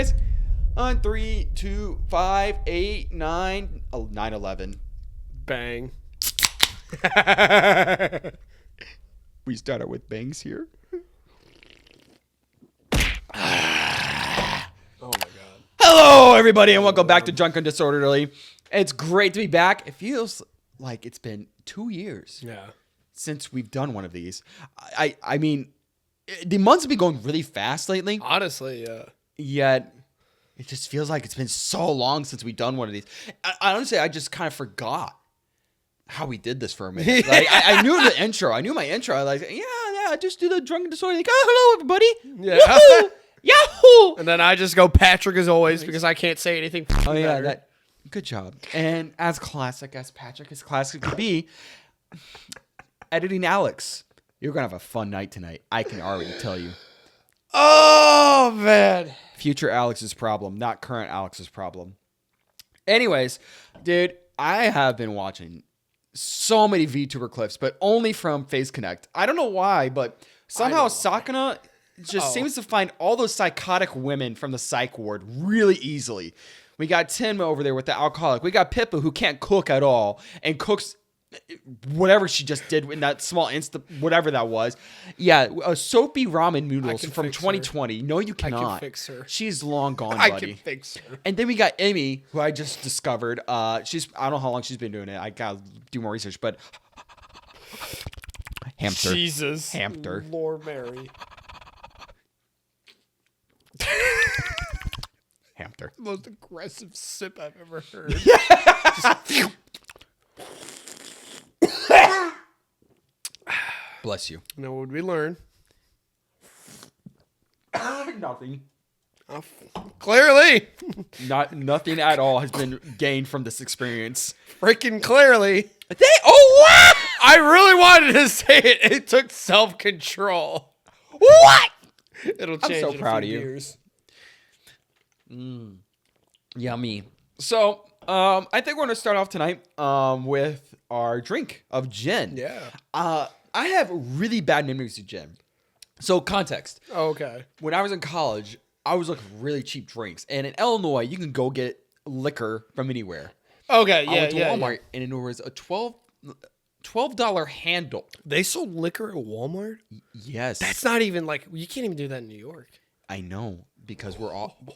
guys. On 3, 2, 5, 8, 9, 9, 11. Bang. We started with bangs here. Oh my god. Hello, everybody, and welcome back to Drunk and Disorderly. It's great to be back. It feels like it's been 2 years since we've done one of these. I mean, the months have been going really fast lately. Honestly, yeah. Yet, it just feels like it's been so long since we've done one of these. I honestly, I just kind of forgot how we did this for a minute. Like, I knew the intro. I knew my intro. I was like, yeah, just do the Drunk and Disorderly. Like, oh, hello, everybody. Yeah. Yahoo! Yahoo! And then I just go Patrick as always because I can't say anything. Oh, yeah, better. Good job. And as classic as Patrick is classic to be, editing Alex. You're going to have a fun night tonight. I can already tell you. Oh, man. Future Alex's problem, not current Alex's problem. Anyways, dude, I have been watching so many VTuber clips, but only from Face Connect. I don't know why, but somehow Sakana just seems to find all those psychotic women from the psych ward really easily. We got Tim over there with the alcoholic. We got Pippa, who can't cook at all and cooks whatever she just did in that small instant, whatever that was. Yeah, soapy ramen noodles from 2020. Her. No, you cannot. I can fix her. She's long gone, buddy. I can fix her. And then we got Emmy, who I just discovered. I don't know how long she's been doing it. I gotta do more research, but hamster. Jesus. Hamster. Lord Mary. Hamster. The most aggressive sip I've ever heard. Bless you. Now, what would we learn? Nothing. Clearly. Nothing at all has been gained from this experience. Freaking clearly. What? I really wanted to say it. It took self-control. What? It'll change. I'm so proud of you. Years. Yummy. So, I think we're going to start off tonight with our drink of gin. Yeah. I have really bad memories of gin. So, context. Okay. When I was in college, I was looking for really cheap drinks. And in Illinois, you can go get liquor from anywhere. Okay, I went to Walmart, and it was a $12 handle. They sold liquor at Walmart? Yes. That's not even like, you can't even do that in New York. I know, because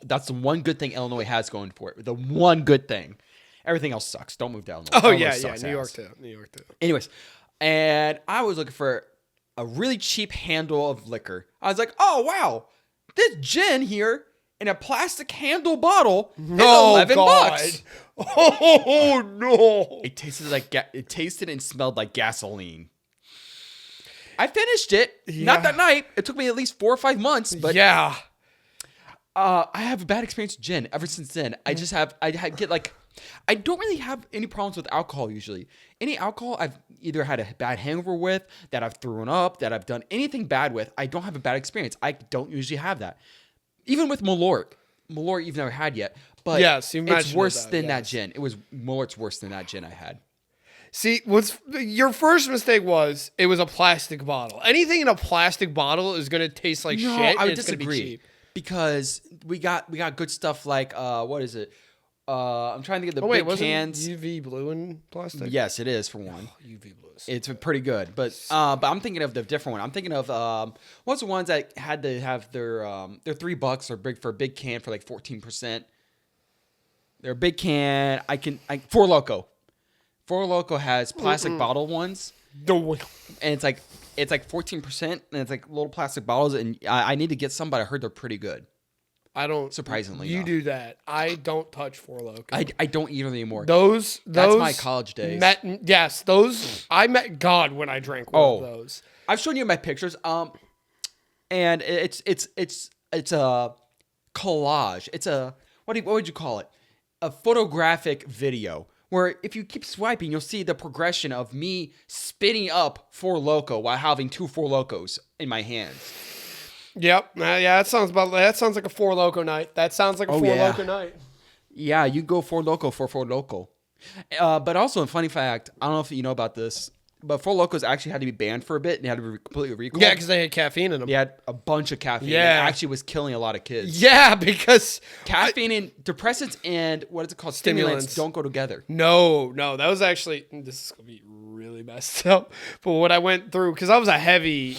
that's the one good thing Illinois has going for it. The one good thing. Everything else sucks. Don't move to Illinois. Oh, Illinois yeah. New York too. Anyways, and I was looking for a really cheap handle of liquor. I was like, oh, wow. This gin here in a plastic handle bottle is $11. Oh, no. It tasted and smelled like gasoline. I finished it. Yeah. Not that night. It took me at least 4 or 5 months, but yeah. I have a bad experience with gin ever since then. I don't really have any problems with alcohol usually. Any alcohol I've either had a bad hangover with, that I've thrown up, that I've done anything bad with, I don't have a bad experience. I don't usually have that. Even with Malort. Malort you've never had yet. But yes, it's worse than that gin. Malort's worse than that gin I had. See, your first mistake was it was a plastic bottle. Anything in a plastic bottle is going to taste like shit. I would and it's disagree. Gonna be cheap. Because we got good stuff like what is it? I'm trying to get the big cans. UV blue in plastic? Yes, it is for one. UV blue. It's pretty good, but I'm thinking of the different one. I'm thinking of what's the ones that had to have their $3 or big for a big can for like 14%. They're a big can. Four Loko. Four Loko has plastic bottle ones, and it's like 14%, and it's like little plastic bottles. And I need to get some, but I heard they're pretty good. I don't. Surprisingly, you do that. I don't touch Four Loko. I don't eat them anymore. That's my college days. I met God when I drank one of those. I've shown you my pictures. And it's a collage. It's a what would you call it? A photographic video where if you keep swiping, you'll see the progression of me spitting up Four Loko while having 2 Four Lokos in my hands. Yep. That sounds like a Four Loko night. That sounds like a Four Loko night. Yeah, you go Four Loko for Four Loko. But also, a funny fact, I don't know if you know about this, But Four Locos actually had to be banned for a bit and they had to be completely recalled. Yeah, because they had caffeine in them. They had a bunch of caffeine. Yeah. It actually was killing a lot of kids. Yeah, because Caffeine and depressants and what is it called? Stimulants don't go together. No, that was actually, this is gonna be really messed up. But what I went through, because I was a heavy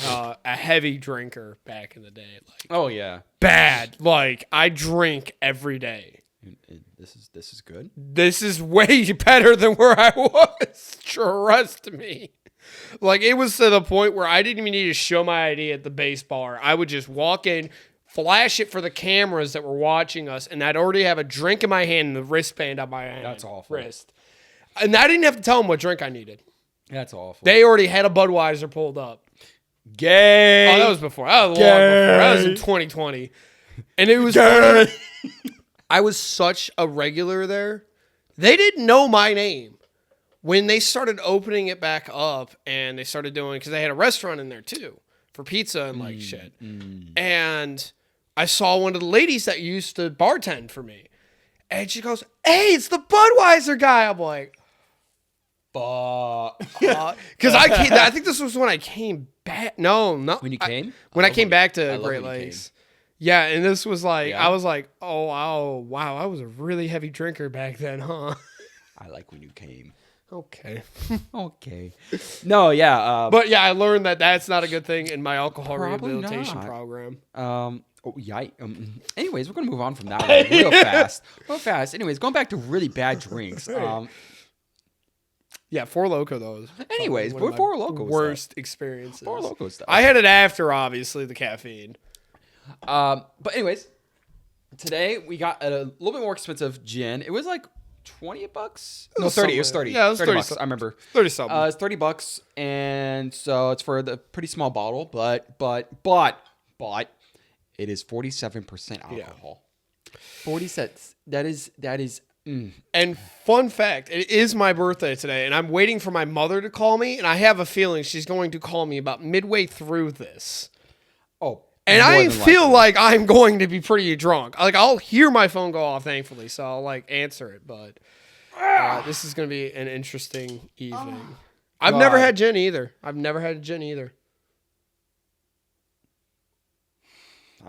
drinker back in the day. Like, Oh yeah. bad. Like I drink every day. This is good. This is way better than where I was. Trust me. Like it was to the point where I didn't even need to show my ID at the base bar. I would just walk in, flash it for the cameras that were watching us, and I'd already have a drink in my hand and the wristband on my hand. That's awful. Wrist. And I didn't have to tell them what drink I needed. That's awful. They already had a Budweiser pulled up. Gay. Oh, that was before. That was long before. That was in 2020. And it was funny. I was such a regular there. They didn't know my name. When they started opening it back up and they started doing, because they had a restaurant in there too for pizza and like shit. And I saw one of the ladies that used to bartend for me. And she goes, "Hey, it's the Budweiser guy." I'm like, because I think this was when I came back. No. When you came? When I came back to love Great when you Lakes. Yeah, and this was like, Yeah. I was like, oh, wow, I was a really heavy drinker back then, huh? I like when you came. Okay. Okay. No, yeah. But yeah, I learned that that's not a good thing in my alcohol Probably rehabilitation not. program. Anyways, we're gonna move on from that one real fast. Anyways, going back to really bad drinks. Yeah, Four Loko though. Is Anyways, one of my Four Loko was worst experiences. Four Loko stuff. I had it after, obviously, the caffeine. But anyways, today we got a little bit more expensive gin. It was like $20. No, 30. It was 30. Yeah, it was 30 30 bucks. I remember. 30 something. It's $30, and so it's for the pretty small bottle, but it is 47% alcohol. 40 cents. That is. And fun fact, it is my birthday today, and I'm waiting for my mother to call me, and I have a feeling she's going to call me about midway through this. Oh. And more I than feel likely. like I'm going to be pretty drunk. Like, I'll hear my phone go off, thankfully, so I'll, like, answer it. But this is going to be an interesting evening. I've never had gin either. I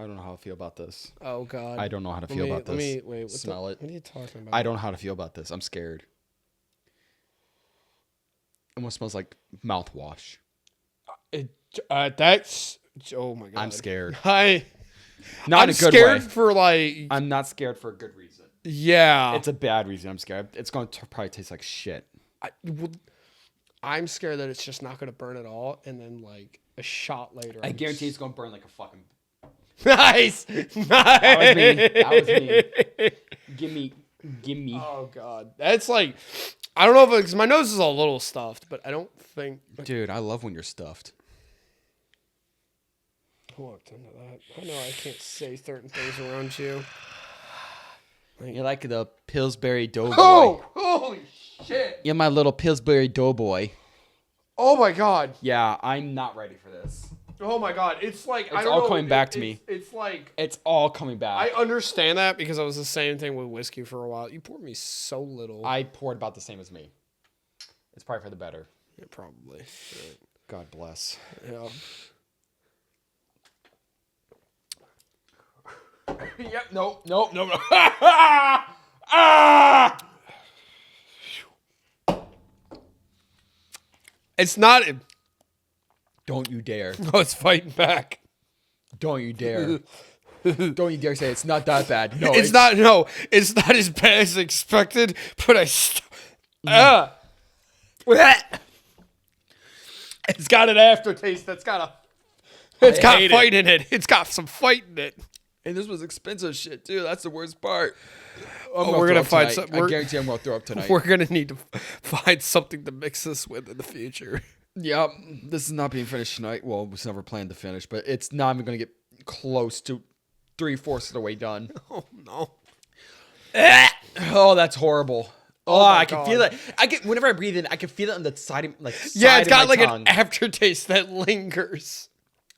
don't know how to feel about this. Oh, God. I don't know how to feel about this. Wait, Smell it. What are you talking about? I don't know how to feel about this. I'm scared. It almost smells like mouthwash. That's... Oh, my God. I'm scared. I'm Not in a good scared way. for, like... I'm not scared for a good reason. Yeah. It's a bad reason I'm scared. It's going to probably taste like shit. I'm scared that it's just not going to burn at all, and then, like, a shot later... I guarantee it's going to burn like a fucking... Nice! That was me. Give me. Oh, God. That's like... I don't know if because my nose is a little stuffed, but I don't think... Dude, I love when you're stuffed. Walked into that. I know I can't say certain things around you. You're like the Pillsbury Doughboy. Oh! Holy shit! You're my little Pillsbury Doughboy. Oh, my God. Yeah, I'm not ready for this. Oh, my God. It's like... It's all coming back to me. It's like... It's all coming back. I understand that because I was the same thing with whiskey for a while. You poured me so little. I poured about the same as me. It's probably for the better. Yeah, probably. Right. God bless. Yeah. Yep. Nope. Ah! It's not... Don't you dare. No, it's fighting back. Don't you dare. Don't you dare say it's not that bad. No, It's not as bad as expected, but it's got an aftertaste that's got fight in it. It's got some fight in it. And this was expensive shit too. That's the worst part. We're gonna find something. I guarantee I'm gonna throw up tonight. We're gonna need to find something to mix this with in the future. Yep, this is not being finished tonight. Well, it was never planned to finish, but it's not even gonna get close to 3/4 of the way done. Oh no! Oh, that's horrible. Oh, my I can feel it. Whenever I breathe in, I can feel it on the side of Yeah, it's got like tongue. an aftertaste that lingers.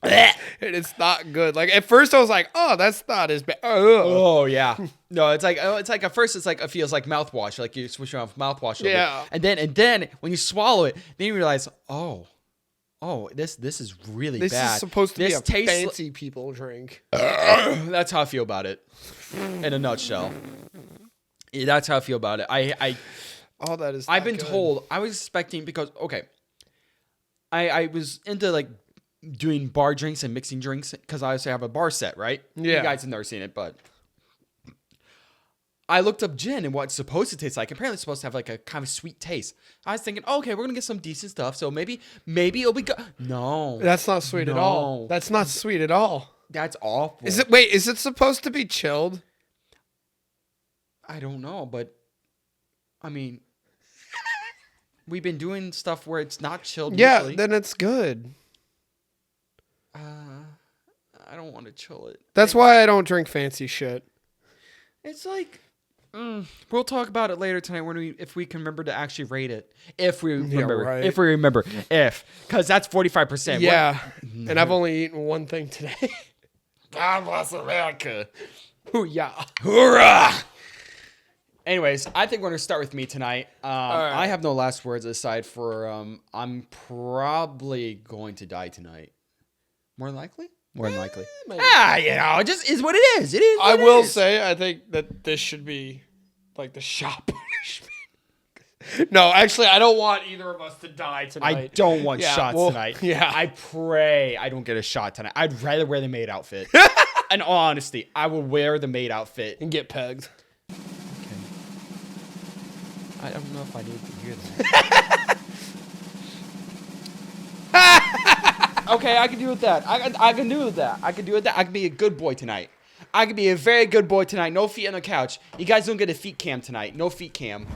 and it's not good. Like at first I was like, oh, that's not as bad. Oh yeah. No, it's like at first it feels like mouthwash, like you switch off mouthwash. Yeah. And then when you swallow it, then you realize, oh, this is really This bad. is supposed to be a tastes fancy people drink. That's how I feel about it, in a nutshell. Yeah, that's how I feel about it. Oh, that is. I've been good. told. I was expecting because I was into like doing bar drinks and mixing drinks because I also have a bar set, right? Yeah. You guys have never seen it, but I looked up gin and what it's supposed to taste like. Apparently, it's supposed to have like a kind of sweet taste. I was thinking, okay, we're gonna get some decent stuff, so maybe it'll be good. No, That's not sweet at all. That's not sweet at all. That's awful. Is it? Wait, is it supposed to be chilled? I don't know, but I mean, we've been doing stuff where it's not chilled. Yeah, usually. then it's good. I don't want to chill it. That's why I don't drink fancy shit. It's like we'll talk about it later tonight if we can remember to actually rate it. If we remember, right. because that's 45%. Yeah, and I've only eaten one thing today. God bless America. Ooh, yeah. Hoorah! Anyways, I think we're going to start with me tonight. right. I have no last words aside for I'm probably going to die tonight. More than likely? More than likely. Maybe. It just is what it is. It is I what it will is. say, I think that this should be like the shot punishment. No, actually, I don't want either of us to die tonight. I don't want Yeah, shots well, tonight. yeah. I pray I don't get a shot tonight. I'd rather wear the maid outfit. In all honesty, I will wear the maid outfit. And get pegged. I don't know if I need to hear that. Okay, I can do with that. I can do with that. I can do with that. I can be a good boy tonight. I can be a very good boy tonight. No feet on the couch. You guys don't get a feet cam tonight. No feet cam.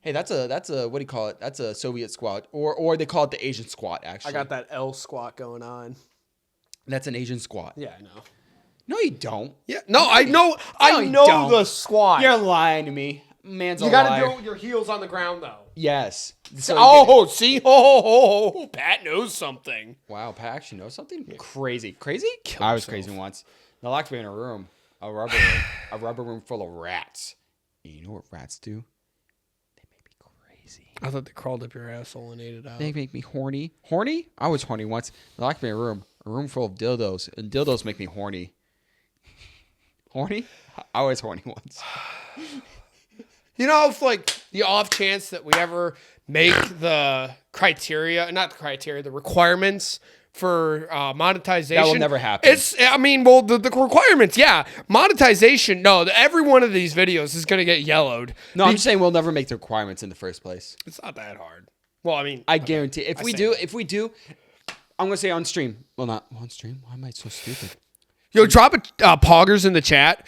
Hey, that's a what do you call it? That's a Soviet squat, or they call it the Asian squat. Actually, I got that L squat going on. That's an Asian squat. Yeah, I know. No, you don't. Yeah, no, I know. I you know don't. the squat. You're lying to me. Man's a You got liar. to do it with your heels on the ground, though. Yes. So See? Oh, Pat knows something. wow, Pat actually knows something? Crazy. Crazy? I was crazy once. They locked me in a room. A rubber room full of rats. And you know what rats do? They make me crazy. I thought they crawled up your asshole and ate it out. They make me horny. Horny? I was horny once. They locked me in a room full of dildos. And dildos make me horny. Horny? I was horny once. You know, if like the off chance that we ever make the the requirements for monetization. That will never happen. The requirements, yeah. Monetization, no. Every one of these videos is going to get yellowed. No, I'm just saying we'll never make the requirements in the first place. It's not that hard. Well, I mean, I guarantee. If we do, I'm going to say on stream. Well, not on stream. Why am I so stupid? yo, drop a poggers in the chat.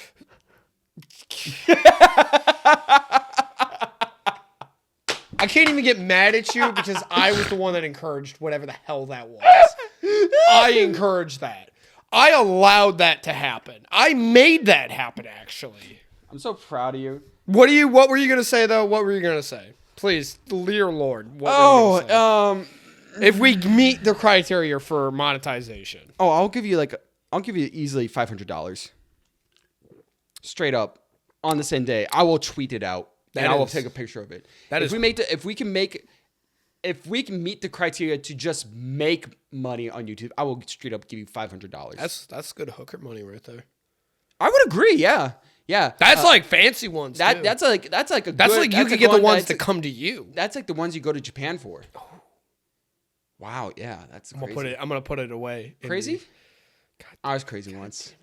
I can't even get mad at you because I was the one that encouraged whatever the hell that was. I encouraged that. I allowed that to happen. I made that happen, actually. I'm so proud of you. What were you gonna say though? What were you gonna say? Please, dear Lord. What were you gonna say? If we meet the criteria for monetization. Oh, I'll give you easily $500. Straight up. On the same day. I will tweet it out. I will take a picture of it. If we can meet the criteria to just make money on YouTube, I will straight up give you $500. That's good hooker money right there. I would agree. Yeah. Yeah. That's like fancy ones. Too. That's like you could get the ones that come to you. That's like the ones you go to Japan for. Wow. Yeah. That's crazy. I'm gonna put it away. Crazy? I was crazy once.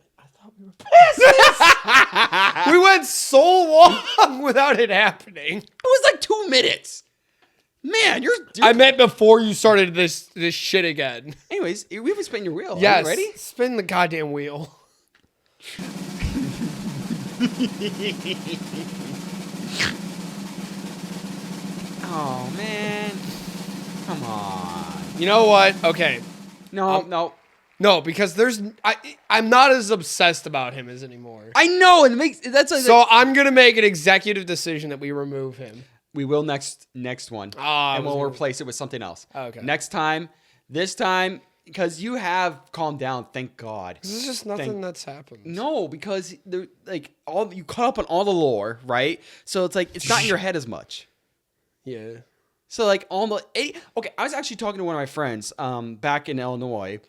We went so long without it happening. It was like 2 minutes. Man, you're I meant before you started this shit again. Anyways, we haven't spin your wheel. Yes. Are you ready? Spin the goddamn wheel. Oh man. Come on. You know what? Okay. No. No, because I'm not as obsessed about him as anymore. I know, and that's like, so I'm gonna make an executive decision that we remove him. We will next one, and we'll replace it with something else. Okay. This time, because you have calmed down. Thank God. This is just nothing that's happened. No, because they're like all you caught up on all the lore, right? So it's like it's not in your head as much. Yeah. So like on the okay, I was actually talking to one of my friends back in Illinois,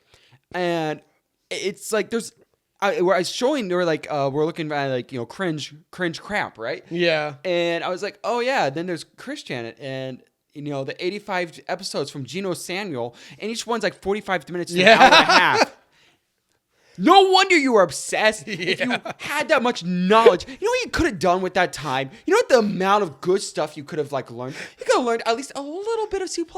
and it's like where I was showing they were like we're looking at like cringe crap, right? Yeah. And I was like, oh yeah, then there's Christian and the 85 episodes from Geno Samuel, and each one's like 45 minutes to an hour and a half. No wonder you were obsessed. If you had that much knowledge, you know what you could have done with that time? You know what the amount of good stuff you could have like learned? You could have learned at least a little bit of C++ to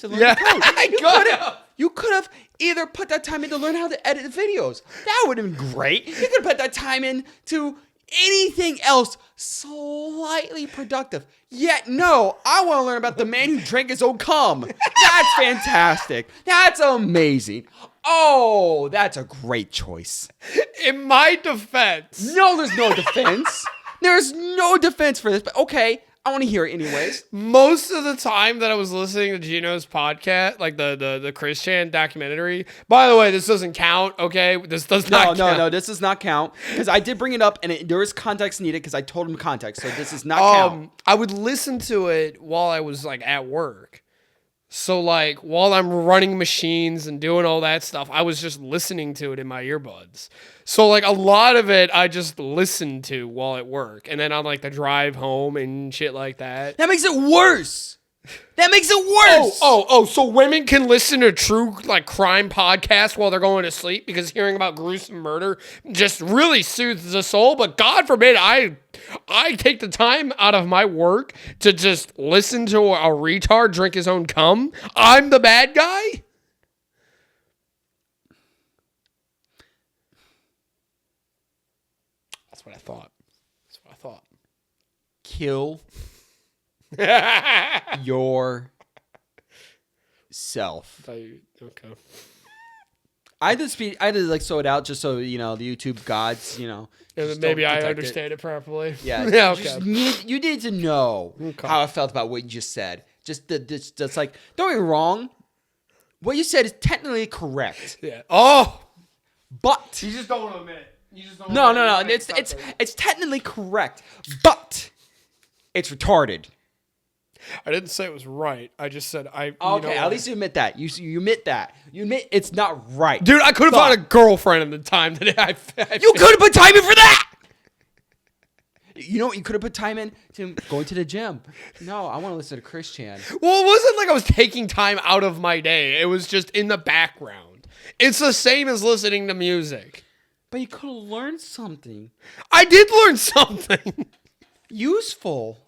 learn the code. You could have either put that time in to learn how to edit videos. That would have been great. You could have put that time into anything else slightly productive. Yet no, I want to learn about the man who drank his own cum. That's fantastic. That's amazing. Oh, that's a great choice. In my defense. No, there's no defense. There's no defense for this, but okay, I want to hear it anyways. Most of the time that I was listening to Gino's podcast, like the Christian documentary. By the way, this doesn't count, okay? This does not count. No, this does not count. Because I did bring it up, and there is context needed because I told him context, so this does not count. I would listen to it while I was like at work. So like while I'm running machines and doing all that stuff, I was just listening to it in my earbuds. So like a lot of it I just listened to while at work. And then on like the drive home and shit like that. That makes it worse. That makes it worse. Oh, so women can listen to true like crime podcasts while they're going to sleep because hearing about gruesome murder just really soothes the soul. But God forbid I take the time out of my work to just listen to a retard drink his own cum. I'm the bad guy. That's what I thought. Kill yourself. Okay. I had to like sew it out just so the YouTube gods just Maybe don't I detect understand it properly. Yeah, Yeah. Okay. You need to know how I felt about what you just said. Just like don't get me wrong, what you said is technically correct. Yeah. Oh, but you just don't want to admit it. No. It's technically correct, but it's retarded. I didn't say it was right. I just said I. Okay, at least you admit that. You admit that. You admit it's not right. Dude, I could have found a girlfriend in the time that I you could have put time in for that! You know what? You could have put time in to going to the gym. No, I want to listen to Christian. Well, it wasn't like I was taking time out of my day. It was just in the background. It's the same as listening to music. But you could have learned something. I did learn something. Useful.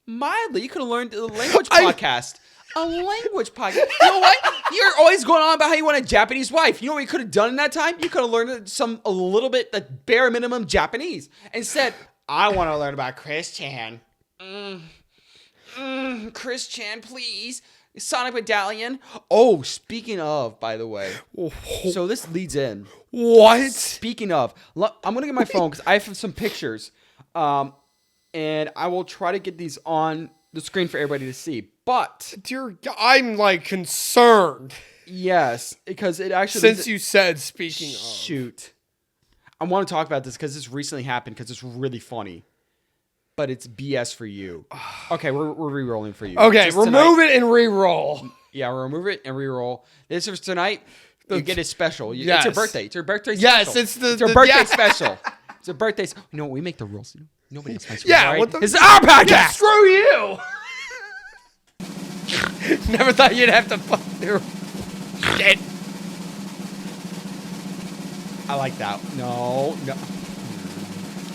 Mildly. You could have learned a language podcast. A language podcast. You know what? You're always going on about how you want a Japanese wife. You know what you could have done in that time? You could have learned a little bit, the bare minimum Japanese. Instead, I want to learn about Christian. Christian, please. Sonic Medallion. Oh, speaking of, by the way. So this leads in. What? Speaking of, I'm going to get my phone because I have some pictures. And I will try to get these on the screen for everybody to see. But I'm like concerned. Yes, because it actually since you said speaking of. Shoot. I want to talk about this because this recently happened because it's really funny. But it's BS for you. Okay, we're re-rolling for you. Okay, Just remove it and re-roll. Yeah, remove it and re-roll. This is tonight. You get it special. Yes. It's your birthday. It's your birthday special. Yes, it's your birthday special. It's a birthday. You know what? We make the rules. Nobody else makes rules. Yeah, right? what the? This is our podcast. Yeah, screw you. Never thought you'd have to fuck your shit. I like that. No.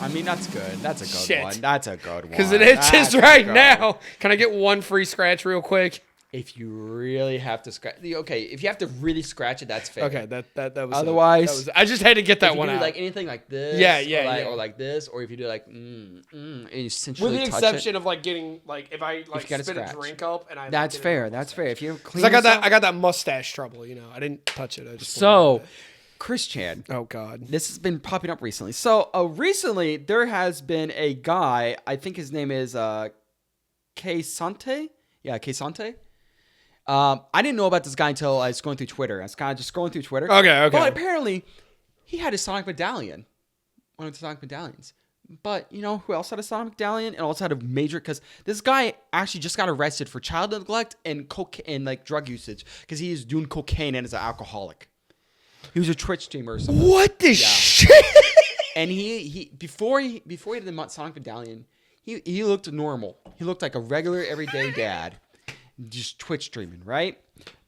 I mean, that's good. That's a good one. That's a good one. Because it itches right now. Can I get one free scratch real quick? If you really have to scratch, okay. If you have to really scratch it, that's fair. Okay, that was. Otherwise, I just had to get that one out. Like anything like this, or like this, or if you do like, and you essentially with the touch exception it, of like getting like if I like spit a drink up and I. That's fair. That's fair. If you clean, I got that mustache trouble. I didn't touch it. I just Christian. Oh God, this has been popping up recently. So recently there has been a guy. I think his name is K Sante. Yeah, K Sante. I didn't know about this guy until I was going through Twitter. I was kind of just scrolling through Twitter. Okay. But apparently, he had a Sonic medallion, one of the Sonic medallions. But you know who else had a Sonic medallion and also had a major? Because this guy actually just got arrested for child neglect and cocaine and like drug usage because he is doing cocaine and is an alcoholic. He was a Twitch streamer or something. What the shit? And he before he had the Sonic medallion, he looked normal. He looked like a regular everyday dad, just Twitch streaming, right?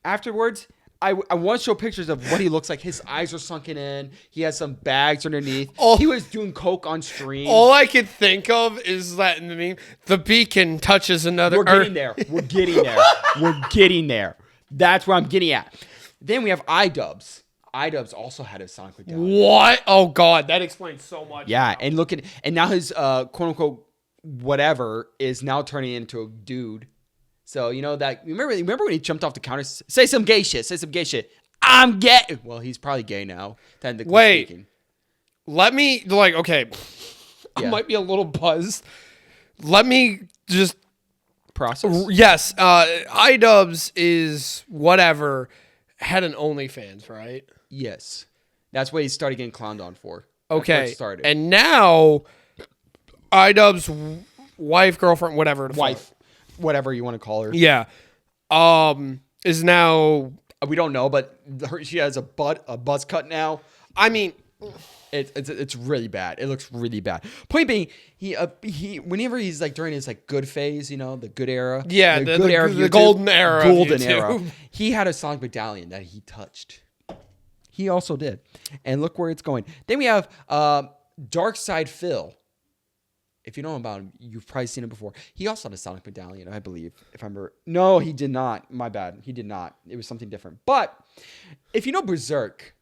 Afterwards, I want to show pictures of what he looks like. His eyes are sunken in. He has some bags underneath. He was doing coke on stream. All I could think of is that in the meme, the beacon touches another. We're getting there. We're getting there. We're getting there. That's where I'm getting at. Then we have iDubbbz. iDubbbz also had a Sonic medallion. What? Oh God, that explains so much. Yeah, and now his quote unquote whatever is now turning into a dude. So you know that remember when he jumped off the counter? Say some gay shit. Say some gay shit. I'm gay. Well, he's probably gay now. Technically speaking. Let me okay. Yeah. I might be a little buzzed. Let me just process. Yes, iDubbbz is whatever. Had an OnlyFans, right? Yes, that's what he started getting clowned on for. Okay, and now iDubbbz wife, girlfriend, whatever, whatever you want to call her. Yeah, is now we don't know, but she has a buzz cut now. I mean, it's really bad. It looks really bad. Point being, he whenever he's like during his like good phase, you know, the good era. Yeah, the good era of the YouTube, golden era. Golden era. He had a Sonic medallion that he touched. He also did. And look where it's going. Then we have Dark Side Phil. If you know about him, you've probably seen him before. He also had a Sonic medallion, I believe. If I remember. No, he did not. My bad. He did not. It was something different. But if you know Berserk,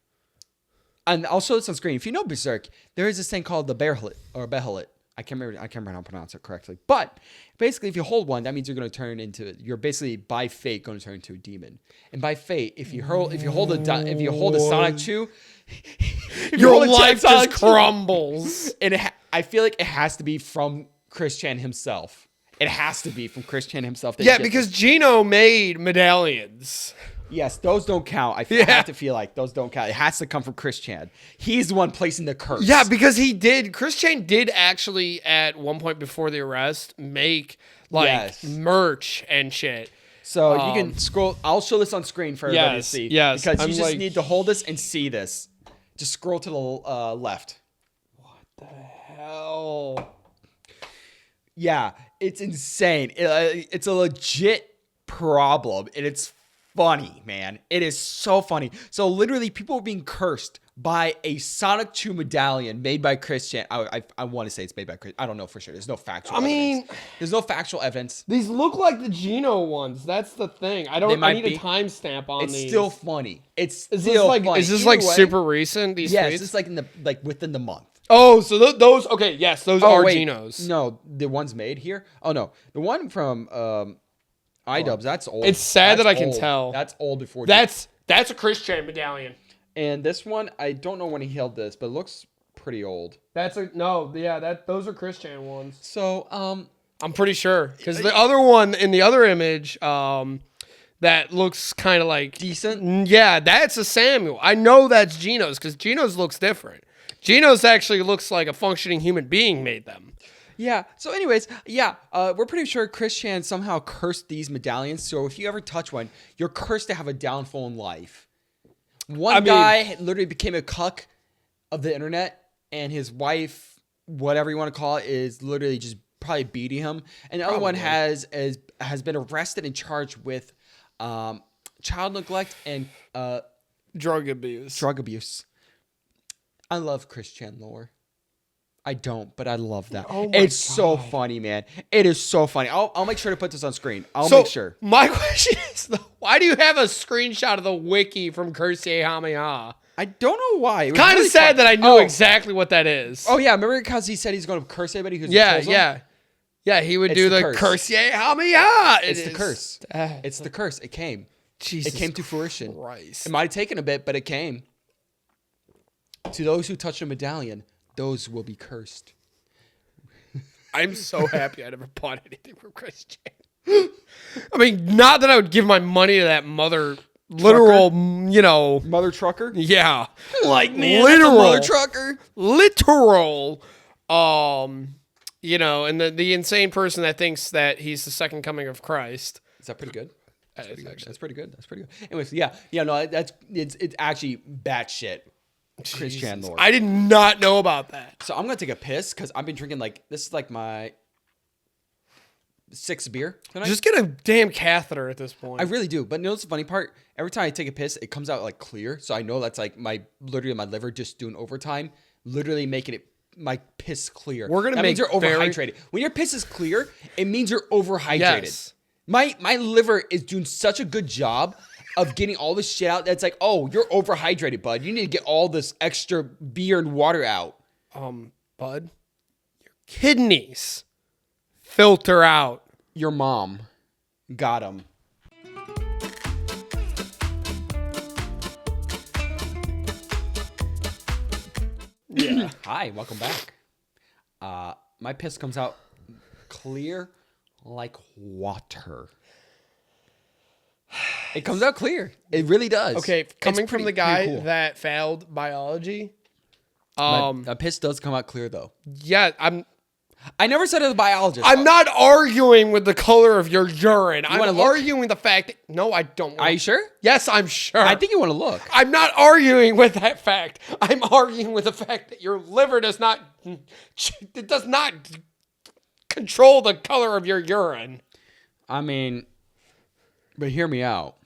and I'll show this on screen. If you know Berserk, there is this thing called the Behelit or Behelit. I can't remember how to pronounce it correctly. But basically, if you hold one, that means you're going to turn into. You're basically by fate going to turn into a demon. And by fate, if you hold a Sonic 2, your life just crumbles. And I feel like it has to be from Chris Chan himself. It has to be from Chris Chan himself. Yeah, because Gino made medallions. Yes, those don't count. I have to feel like those don't count. It has to come from Chris Chan. He's the one placing the curse. Yeah, because Chris Chan did actually at one point before the arrest make merch and shit. So you can scroll. I'll show this on screen for everybody to see. Yes, because you just need to hold this and see this. Just scroll to the left. What the hell? Yeah, it's insane. It's a legit problem, and it's funny, man. It is so funny. So literally, people are being cursed by a Sonic 2 medallion made by Chris Chan. I want to say it's made by Chris. I don't know for sure. There's no factual evidence. There's no factual evidence. These look like the Gino ones. That's the thing. I need a timestamp on these. It's still funny. Is this super recent? These tweets? It's like within the month. Oh, so those okay? Yes, those are Ginos. No, the ones made here. Oh no, the one from iDubbbz. That's old. It's sad that I can tell. That's old before. That's a Chris Chan medallion. And this one, I don't know when he held this, but it looks pretty old. Those are Chris Chan ones. So I'm pretty sure because the other one in the other image, that looks kind of like decent. Yeah, that's a Samuel. I know that's Gino's because Gino's looks different. Gino's actually looks like a functioning human being made them. Yeah. So anyways, we're pretty sure Chris Chan somehow cursed these medallions. So if you ever touch one, you're cursed to have a downfall in life. One guy literally became a cuck of the internet, and his wife, whatever you want to call it, is literally just probably beating him. And the other one has been arrested and charged with child neglect and drug abuse. I love Chris Chan lore. I don't, but I love that. Oh it's so funny, man. It is so funny. I'll make sure to put this on screen. I'll make sure. My question is, why do you have a screenshot of the wiki from Kursier Hamiya? I don't know why. It's kind of sad that I knew exactly what that is. Oh, yeah. Remember because he said he's going to curse everybody who's Yeah, he would do the Kursier Hamiya. It's the curse. It's the curse. It came. Jesus it came to fruition. Christ. It might have taken a bit, but it came. To those who touch a medallion, those will be cursed. I'm so happy I never bought anything from Chris Chan. I mean, not that I would give my money to that literal, Mother trucker? yeah, Like, man, literal mother trucker. literal, and the insane person that thinks that he's the second coming of Christ. Is that pretty good? That is actually That's pretty good. That's pretty good. Anyways, no, it's actually batshit Christian Lord. I did not know about that. So I'm gonna take a piss because I've been drinking this is like my 6th beer tonight. Just get a damn catheter at this point. I really do. But you know what's the funny part? Every time I take a piss, it comes out like clear. So I know that's like my liver just doing overtime, literally making my piss clear. That means you're overhydrated. When your piss is clear, it means you're overhydrated. Yes. My liver is doing such a good job of getting all this shit out that's like, oh, you're overhydrated, bud. You need to get all this extra beer and water out. Bud, your kidneys filter out. Your mom got him. Yeah. Hi, welcome back. My piss comes out clear like water. It comes out clear. It really does. Okay, coming from the guy that failed biology, my piss does come out clear though. yeah, I never said it was a biologist. I'm not arguing with the color of your urine. wanna I'm look? arguing with the fact that, no, I don't. Are you sure? Yes, I'm sure. I think you want to look. I'm not arguing with that fact. I'm arguing with the fact that your liver does not control the color of your urine. I mean, but hear me out.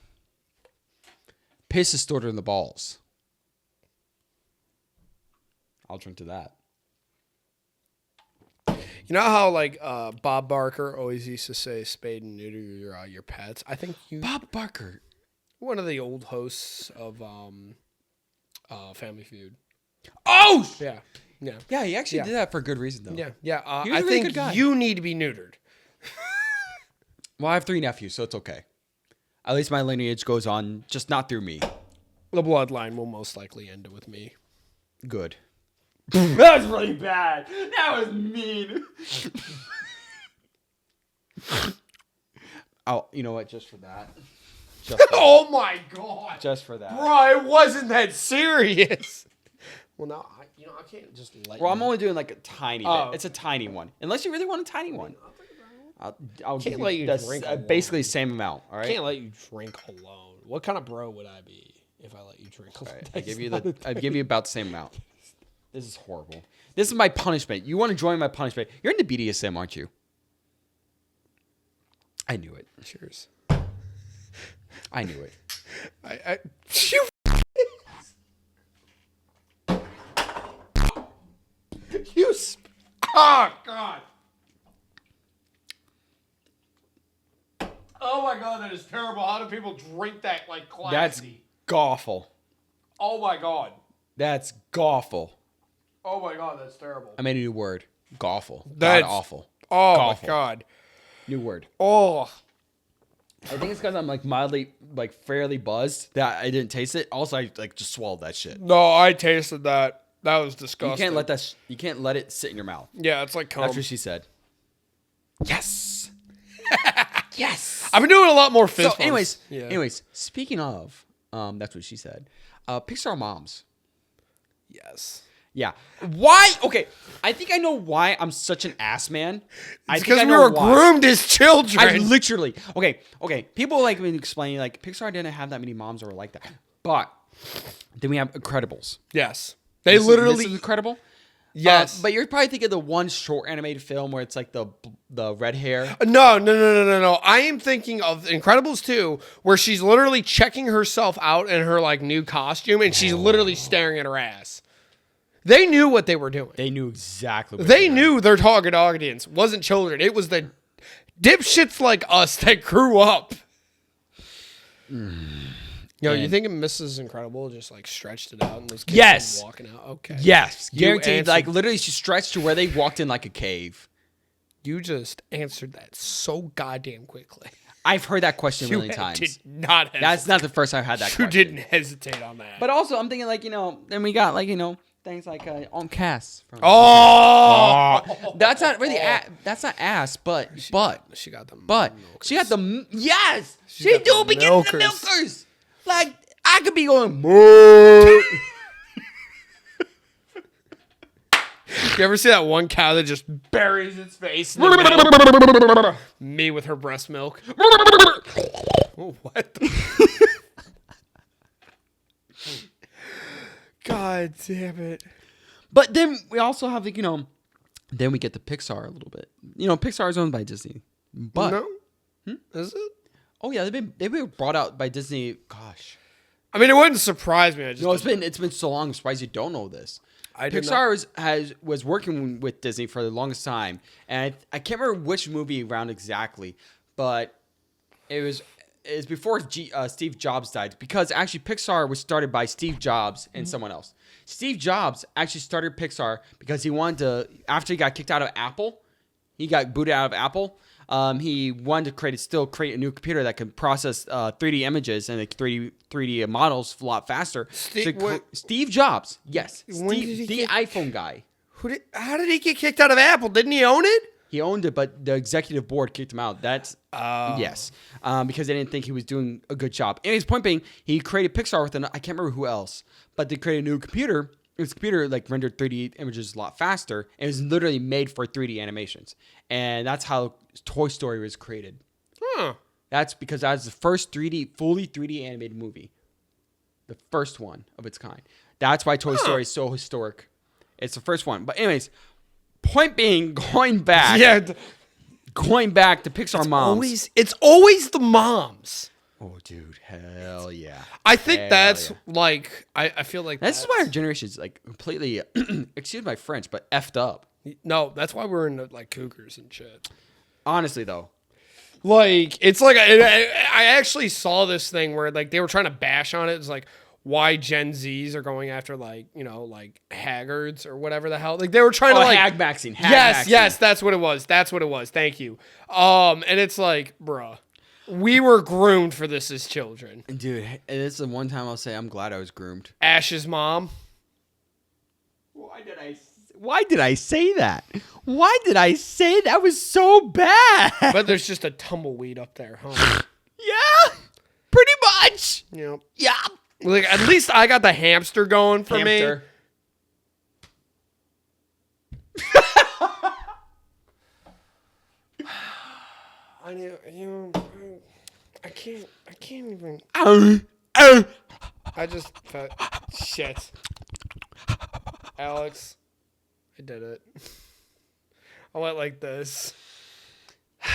Piss is stored in the balls. I'll drink to that. You know how Bob Barker always used to say spade and neuter your pets? I think Bob Barker, one of the old hosts of Family Feud. Oh! Yeah. Yeah. Yeah, he actually did that for a good reason, though. Yeah. Yeah. He was I a really think good guy. you need to be neutered. Well, I have 3 nephews, so it's okay. At least my lineage goes on, just not through me. The bloodline will most likely end with me. Good. That was really bad. That was mean. Oh, you know what? Just for that. Oh my god. Just for that. Bro, it wasn't that serious. Well, now I can't just let Well, you. I'm only doing like a tiny Oh. bit. It's a tiny one. Unless you really want a tiny one. I'll Can't give let you that's drink basically alone. the same amount. All I right. can't let you drink alone. What kind of bro would I be if I let you drink alone? All right. I give you about the same amount. This is horrible. This is my punishment. You want to join my punishment? You're into BDSM, aren't you? I knew it. Cheers. I knew it. Oh god. Oh my god, that is terrible. How do people drink that like classy? That's awful. Oh my god. That's awful. Oh my god, that's terrible. I made a new word. Awful. That's God awful. Oh Awful. my god. New word. Oh. I think it's because I'm like mildly, like fairly buzzed that I didn't taste it. Also, I like just swallowed that shit. No, I tasted that. That was You disgusting. can't let that. You can't let it sit in your mouth. Yeah, it's like cum. That's what she said. Yes. Yes. I've been doing a lot more fist So, bumps. anyways, speaking of, that's what she said. Pixar moms. Yes. Yeah. Why? Okay. I think I know why I'm such an ass man. It's because we were groomed as children. I literally. Okay. People like me explaining like Pixar didn't have that many moms that were like that. But then we have Incredibles. Yes. This is incredible. Yes. But you're probably thinking of the one short animated film where it's like the red hair. No. I am thinking of Incredibles 2, where she's literally checking herself out in her like new costume, and she's literally staring at her ass. They knew what they were doing. They knew exactly what They knew their target audience wasn't children. It was the dipshits like us that grew up. Yo, you think Mrs. Incredible just like stretched it out and those kids Yes. were walking out? Okay. Yes. You Guaranteed. answered- Like literally she stretched to where they walked in like a cave. You just answered that so goddamn quickly. I've heard that question a You million times. did not hesitate. That's not the first I've had that You question. didn't hesitate on that. But also I'm thinking like, then we got like, things like on Cass. Oh, That's not really. That's not ass, but she got them. she got the yes. She got do the be getting the milkers. milkers. Like I could be going. Moo. You ever see that one cow that just buries its face in the milk? Me with her breast milk. Oh, what? God damn it. But then we also have then we get the Pixar a little bit. Pixar is owned by Disney. But No? Is it? oh yeah, they've been brought out by Disney. Gosh. I mean, it wouldn't surprise me. It's been so long. I'm surprised you don't know this. Pixar was working with Disney for the longest time, and I can't remember which movie around exactly, but it's before Steve Jobs died, because actually Pixar was started by Steve Jobs and someone else. Steve Jobs actually started Pixar because he wanted to, after he got kicked out of Apple, he got booted out of Apple. He wanted to create a new computer that could process 3D images and 3D models a lot faster. Steve Jobs, yes, the iPhone guy. How did he get kicked out of Apple? Didn't he own it? He owned it, but the executive board kicked him out. Yes, because they didn't think he was doing a good job. Anyways, point being, he created Pixar with I can't remember who else, but they created a new computer. His computer rendered 3D images a lot faster, and it was literally made for 3D animations. And that's how Toy Story was created. Huh. That's because that was the first fully 3D animated movie. The first one of its kind. That's why Toy Story is so historic. It's the first one. But anyways, point being, going back to Pixar moms. It's always the moms. Oh, dude, hell yeah! I think I feel like this is why our generation is completely, excuse my French, but effed up. No, that's why we're into cougars and shit. Honestly, though, it's I actually saw this thing where they were trying to bash on it. It's why Gen Zs are going after haggards or whatever the hell. They were trying to hag maxing. Yes, that's what it was. Thank you. And it's bruh. We were groomed for this as children. Dude, this is the one time I'll say I'm glad I was groomed. Ash's mom. Why did I say that? Why did I say that was so bad? But there's just a tumbleweed up there, huh? Yeah, pretty much. Yep. Yeah. At least I got the hamster going for me. I can't even. I just shit. Alex, I did it. I went like this. Son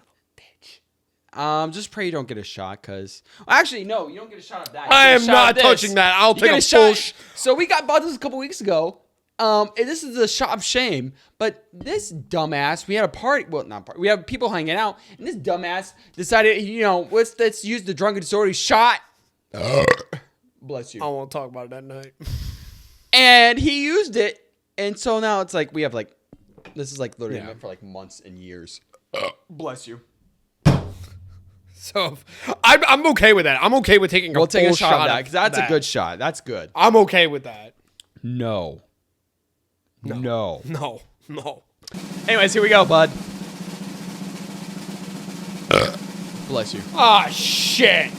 of a bitch. Just pray you don't get a shot, cause actually no, you don't get a shot of that. I am not touching that. I'll take a full shot. So we bought this a couple weeks ago. And this is a shot of shame, but this dumbass, we had a party, well, not party, we have people hanging out, and this dumbass decided, let's use the drunken disorder shot. Bless you. I won't talk about it that night. And he used it, and so now it's we have this is literally meant for months and years. Bless you. So I'm okay with that. I'm okay with taking a full shot of that, because that's a good shot. That's good. I'm okay with that. No. Anyways, here we go, bud. Bless you. Ah, shit.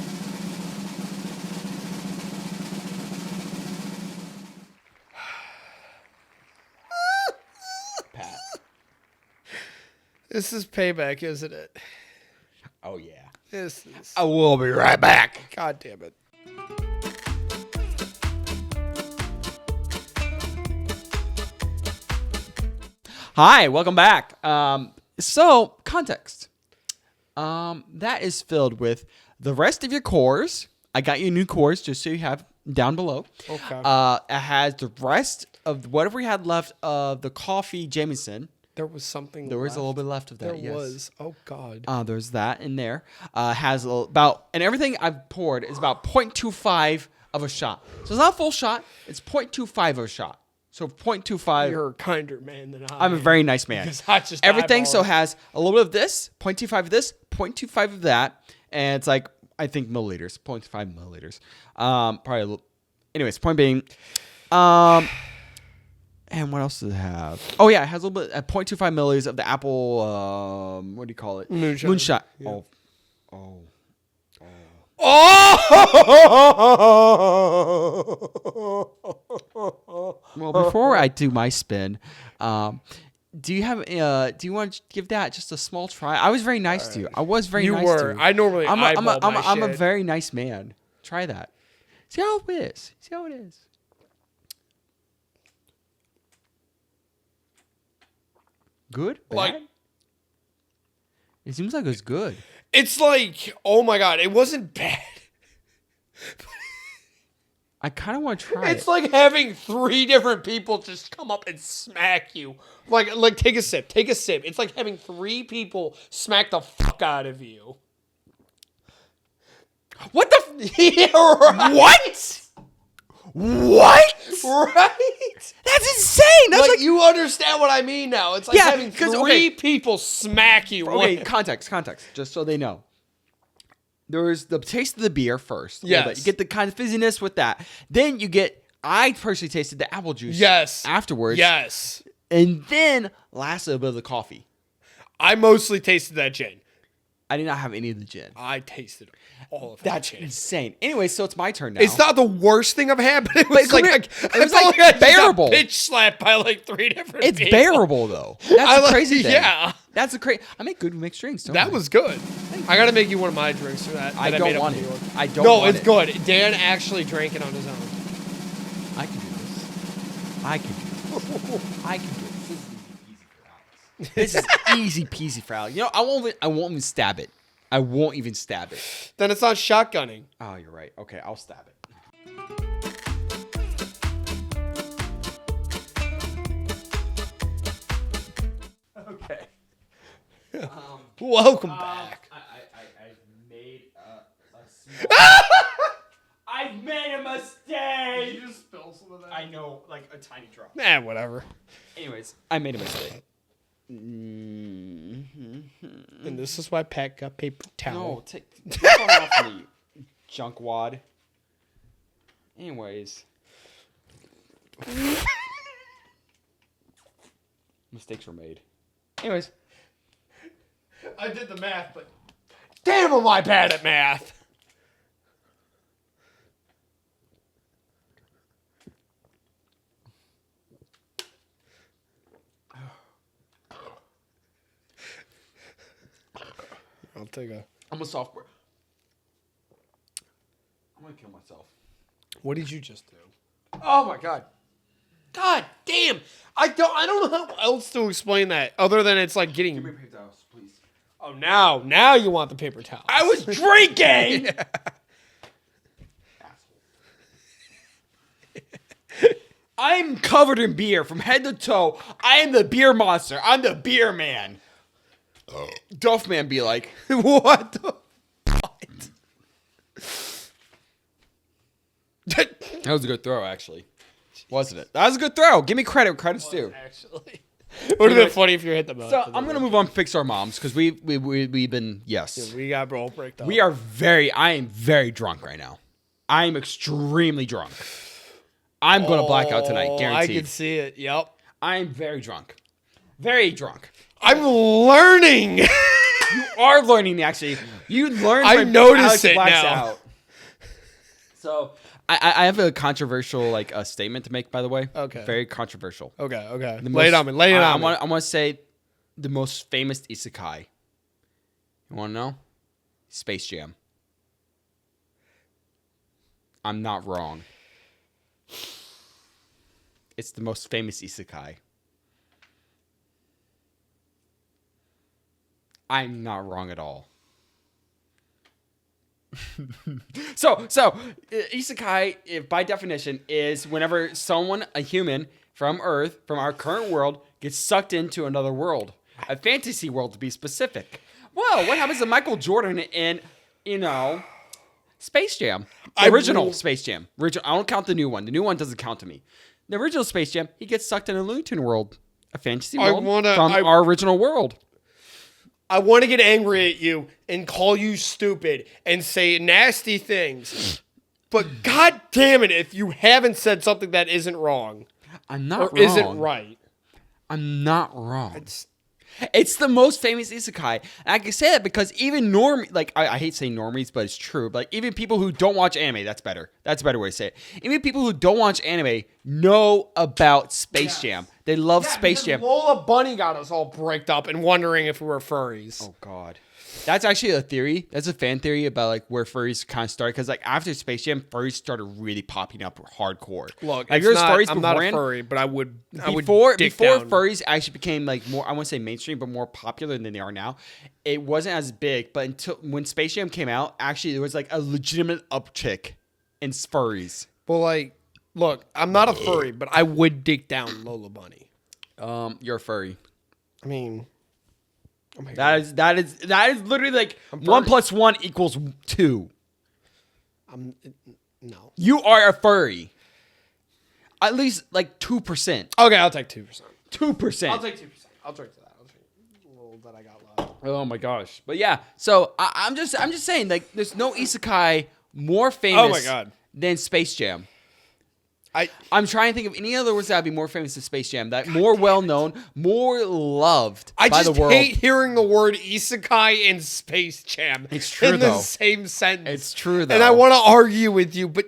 Pat. This is payback, isn't it? Oh, yeah. This is. I will be right back. God damn it. Hi, welcome back. So, context. That is filled with the rest of your cores. I got you a new cores just so you have down below. Okay. It has the rest of whatever we had left of the coffee Jameson. There was something There was a little bit left of that, There was. Oh, God. There's that in there. Has and everything I've poured is about 0.25 of a shot. So it's not a full shot. It's 0.25 of a shot. So 0.25. You're a kinder man than I am. I'm a very nice man. Because I just everything eyeballed. so has a little bit of this, 0.25 of this, 0.25 of that, and it's I think milliliters, 0.5 milliliters. Probably a little. Anyways, point being, And what else does it have? Oh yeah, it has a little bit 0.25 milliliters of the apple. What do you call it? Moonshine. Yeah. Oh. Well, before I do my spin, do you have? Do you want to give that just a small try? I was very nice to you. I was very nice to you. I normally I'm a very nice man. Try that. See how it is. See how it is. Good? Bad? Like, it seems like it's good. it's like, oh my God, it wasn't bad. I kind of want to try It's it. like having 3 different people just come up and smack you. Like take a sip. Take a sip. It's like having 3 people smack the fuck out of you. What the? Yeah, right. What? What? Right? That's insane. That's Like, you understand what I mean now. It's like Yeah, having 'cause, 3 okay. people smack you. okay. Context, just so they know. There's the taste of the beer first. a little Yes. bit. You get the kind of fizziness with that. Then you get. I personally tasted the apple juice. Yes. Afterwards. Yes. And then last a bit of the coffee. I mostly tasted that gin. I did not have any of the gin. I tasted all of That's that gin. insane. Anyway, so it's my turn now. It's not the worst thing I've had, but it was come here. like It was like bearable. I just got bitch slapped by like 3 different It's people. bearable though. That's I the like- crazy thing. yeah. That's the crazy. I make good mixed drinks. Don't That I? was good. I gotta make you one of my drinks for that. I that don't made up want in it. New York. I don't. No, want it's it. good. Dan actually drank it on his own. I can do this. I can do this. I can do this. This is easy peasy for Alex. You know, I won't even stab it. I won't even stab it. Then it's not shotgunning. Oh, you're right. Okay, I'll stab it. Okay. Welcome back. I made I've made a mistake. You just spill some of that. I know, like a tiny drop. Whatever. Anyways, I made a mistake. And this is why Pat got paper towel. No, take this one off me, junkwad. Anyways. Mistakes were made. Anyways. I did the math, but damn, am I bad at math. I'll take a. I'm a software. I'm gonna kill myself. What did you just do? Oh my god. God damn! I don't know how else to explain that other than it's like getting. Give me paper towels, please. Oh, now you want the paper towel. I was drinking! I'm covered in beer from head to toe. I am the beer monster. I'm the beer man. Duff man be like, What the what? that was a good throw, actually. Wasn't it? That was a good throw. Give me credit. Credit's due. Actually, would have been funny if you hit the most. So I'm gonna move on to fix our moms because we've been We got roll break up. I am very drunk right now. I am extremely drunk. I'm gonna black out tonight, I guaranteed. can see it. Yep. I am very drunk. Very drunk. I'm learning. You are learning, actually. You learned. I when notice Alex it blacks now. Out. So I have a controversial statement to make. By the way, Okay. Very controversial. Okay. The Lay it most- on me. Lay it I on me. want to say the most famous isekai. You want to know? Space Jam. I'm not wrong. It's the most famous isekai. I'm not wrong at all. So isekai, by definition, is whenever someone, a human from Earth, from our current world, gets sucked into another world, a fantasy world to be specific. Well, what happens to Michael Jordan in, Space Jam? The original Space Jam. I don't count the new one. The new one doesn't count to me. The original Space Jam, he gets sucked in a Looney Tunes world, a fantasy world from our original world. I want to get angry at you and call you stupid and say nasty things. But god damn it, if you haven't said something that isn't wrong. I'm not or wrong. isn't right. I'm not wrong. It's the most famous isekai. And I can say that because even I hate saying normies, but it's true. But even people who don't watch anime, that's better. That's a better way to say it. Even people who don't watch anime know about Space Jam. They love Space Jam. Lola Bunny got us all bricked up and wondering if we were furries. Oh God. That's actually a theory. That's a fan theory about like where furries kind of started. Because like after Space Jam, furries started really popping up hardcore. Look, like, I'm not a furry, but I would before down. furries actually became like more, I wouldn't say mainstream, but more popular than they are now. It wasn't as big, but until when Space Jam came out, actually there was like a legitimate uptick in furries. Well, like, look, I'm not a furry, but I would dig down Lola Bunny. You're a furry. I mean. Oh that is literally like 1 + 1 = 2. No. You are a furry. At least like 2%. Okay, I'll take 2%. 2%. I'll take 2%. I'll drink to that. I'll drink a little that I got left. Oh my gosh. But yeah, so I'm just saying like there's no isekai more famous than Space Jam. I'm trying to think of any other words that would be more famous than Space Jam, that more well known, more loved by the world. I just hate hearing the word isekai and Space Jam. It's true in though. the same sentence. It's true though. And I want to argue with you, but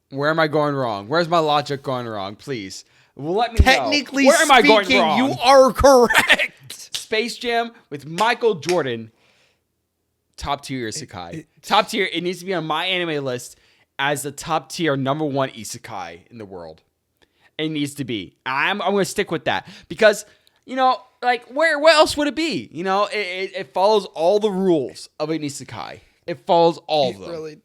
where am I going wrong? Where's my logic going wrong? Please, let me technically know. Where am I going speaking, wrong? you are correct. Space Jam with Michael Jordan, top tier isekai. Top tier. It needs to be on my anime list as the top tier #1 isekai in the world. It needs to be. I'm going to stick with that because, like where else would it be? It follows all the rules of an isekai. It follows all of them. Really.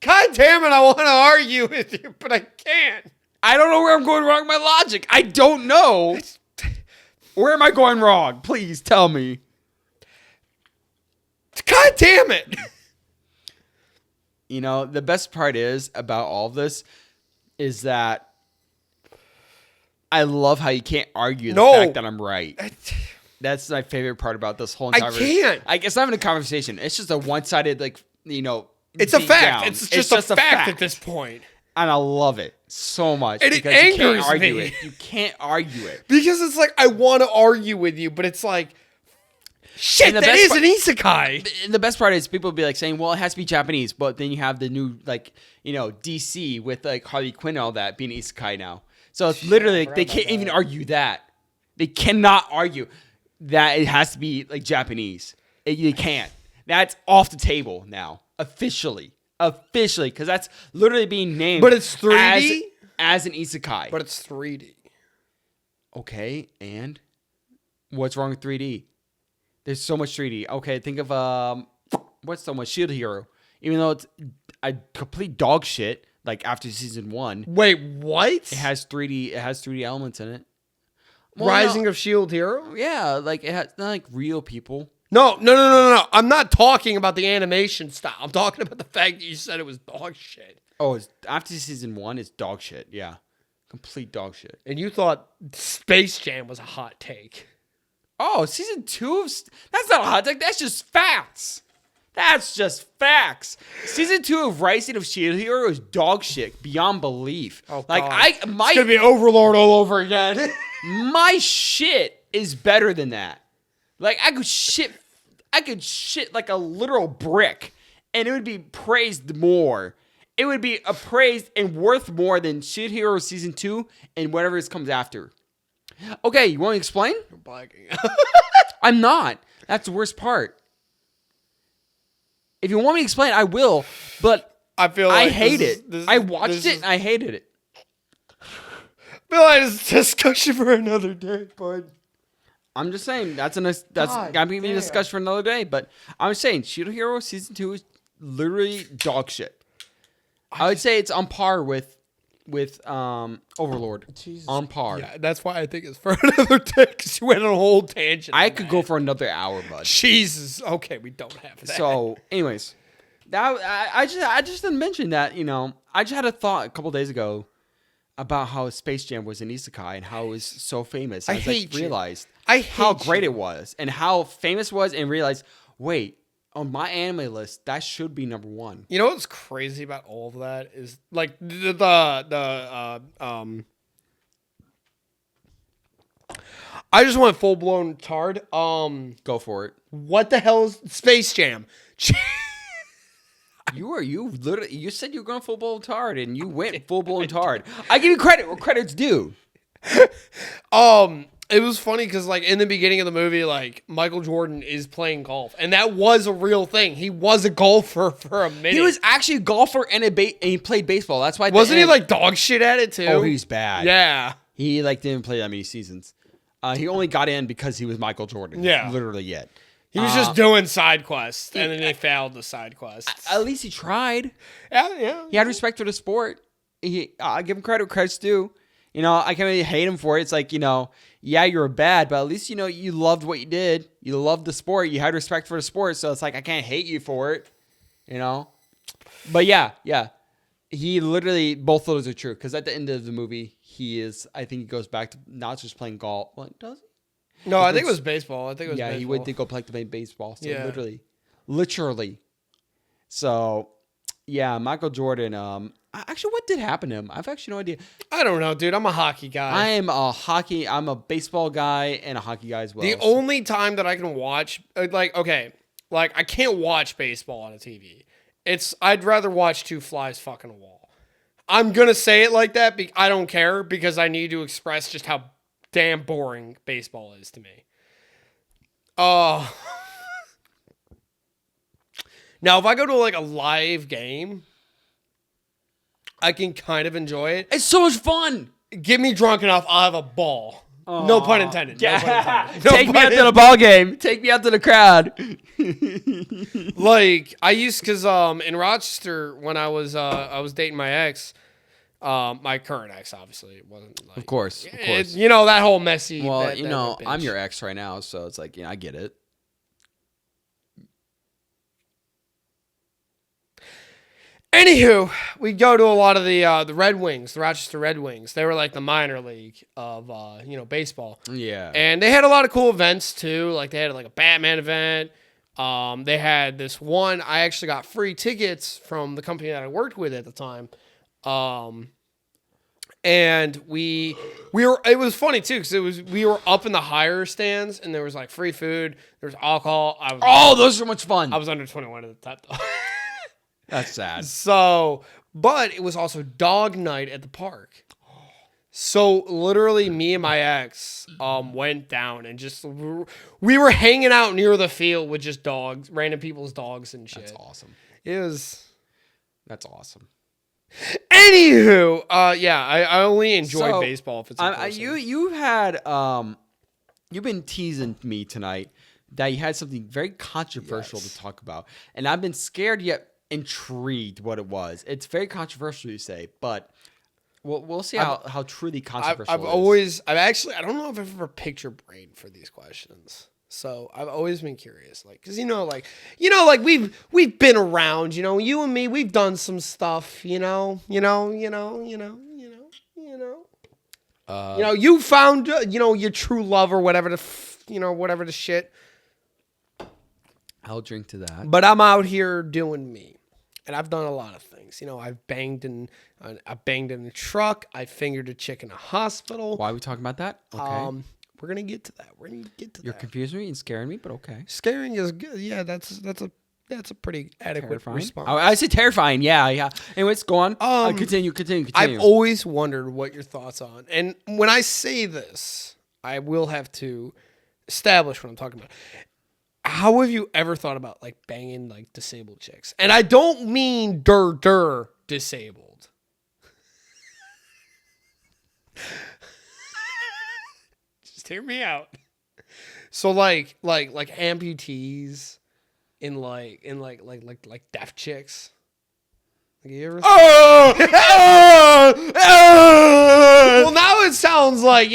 God damn it! I want to argue with you, but I can't. I don't know where I'm going wrong with my logic. I don't know. Where am I going wrong? Please tell me. God damn it! The best part is about all of this is that I love how you can't argue the fact that I'm right. That's my favorite part about this whole entire. I can't. It's not even a conversation. It's just a one-sided, It's a fact. Down. It's just a fact at this point. And I love it so much. And because it angers you can't argue me. it. You can't argue it. Because it's like, I want to argue with you, but it's like, shit, that is an isekai. And the best part is people be like saying, well, it has to be Japanese. But then you have the new, DC with like Harley Quinn and all that being isekai now. So it's literally, they can't even argue that. They cannot argue that it has to be like Japanese. You can't. That's off the table now. Officially, because that's literally being named. But it's 3D as an isekai. But it's 3D. Okay, and what's wrong with 3D? There's so much 3D. Okay, think of what's so much Shield Hero. Even though it's a complete dog shit, like after season 1. Wait, what? It has 3D. It has 3D elements in it. Well, Rising of Shield Hero? Yeah, like it has not like real people. No. I'm not talking about the animation style. I'm talking about the fact that you said it was dog shit. Oh, it's after season 1, it's dog shit. Yeah, complete dog shit. And you thought Space Jam was a hot take. Oh, season 2 that's not a hot take. That's just facts. That's just facts. Season 2 of Rising of Shield Hero is dog shit beyond belief. Oh, like God. It's gonna be Overlord all over again. My shit is better than that. Like I could shit like a literal brick, and it would be praised more. It would be appraised and worth more than Shield Hero season 2 and whatever comes after. Okay, you want to explain? I'm blacking. I'm not. That's the worst part. If you want me to explain, I will. But I feel like I hate it. I watched it and I hated it. I feel like it's a discussion for another day, bud. I'm just saying that's gotta be a discussion for another day. But I'm saying Shield Hero season 2 is literally dog shit. I would say it's on par with Overlord. Jesus. On par. Yeah, that's why I think it's for another day, because you went on a whole tangent. I could go for another hour, bud. Jesus. Okay, we don't have that. So, anyways, I just didn't mention that. I just had a thought a couple days ago about how Space Jam was an isekai and how it was so famous. I hate realized how great it was and how famous it was, and realized, wait, on my anime list, that should be number one. You know what's crazy about all of that is like I just went full blown tard. Go for it. What the hell is Space Jam? You literally you said you were going full blown tard and you went full blown tard. I give you credit where credit's due. It was funny because like in the beginning of the movie, like Michael Jordan is playing golf, and that was a real thing. He was a golfer for a minute. He was actually a golfer and and he played baseball. That's why. Wasn't he like dog shit at it too? Oh, he's bad. Yeah. He like didn't play that many seasons. He only got in because he was Michael Jordan. Yeah. Literally yet. He was just doing side quests, and then they failed the side quests. At least he tried. Yeah. He had respect for the sport. I give him credit where credit's due. You know, I can't really hate him for it. It's like, you know, yeah, you're bad, but at least, you know, you loved what you did. You loved the sport. You had respect for the sport. So it's like, I can't hate you for it, you know? But yeah. He literally, both of those are true. Because at the end of the movie, I think he goes back to not just playing golf. Well, does he? No, I think it was baseball. Baseball. He went to go play baseball. So yeah. Literally. So, yeah, Michael Jordan, actually, what did happen to him? I've actually no idea. I don't know, dude. I'm a hockey guy. I'm a baseball guy and a hockey guy as well. The only time that I can watch, like I can't watch baseball on a TV. I'd rather watch two flies fucking a wall. I'm going to say it like that. I don't care because I need to express just how damn boring baseball is to me. Now, if I go to like a live game, I can kind of enjoy it. It's so much fun. Get me drunk enough, I'll have a ball. No pun intended. Yeah. No pun intended. Take me out to the ball game. Take me out to the crowd. Like because in Rochester when I was dating my ex, my current ex, obviously it wasn't like, Of course. you know, that whole messy. Well, that I'm bitch. your ex right now, so it's like, I get it. Anywho, we go to a lot of the Red Wings, the Rochester Red Wings. They were like the minor league of baseball. Yeah. And they had a lot of cool events too. Like they had like a Batman event. They had this one. I actually got free tickets from the company that I worked with at the time. And we were. It was funny too because we were up in the higher stands and there was like free food. There was alcohol. Those are much fun. I was under 21 at the time though. That's sad. So, but it was also dog night at the park. So literally me and my ex went down and just we were hanging out near the field with just dogs, random people's dogs and shit. That's awesome. That's awesome. Anywho, I only enjoy baseball if it's in person. You've been teasing me tonight that you had something very controversial to talk about, and I've been scared yet intrigued what it was. It's very controversial, you say, but we'll see how truly controversial it is. I don't know if I've ever picture brain for these questions. So I've always been curious, like, cause we've been around, you and me, we've done some stuff, you found, your true love or whatever whatever the shit. I'll drink to that. But I'm out here doing me. And I've done a lot of things. I've banged in a truck. I fingered a chick in a hospital. Why are we talking about that? Okay. We're gonna get to that. You're confusing me and scaring me, but okay. Scaring is good. Yeah, that's a pretty adequate terrifying response. I say terrifying. Yeah. Anyways, go on. Continue. I've always wondered what your thoughts on. And when I say this, I will have to establish what I'm talking about. How have you ever thought about like banging like disabled chicks? And I don't mean disabled. Just hear me out. So like amputees in like deaf chicks. Like you ever well, now it sounds like,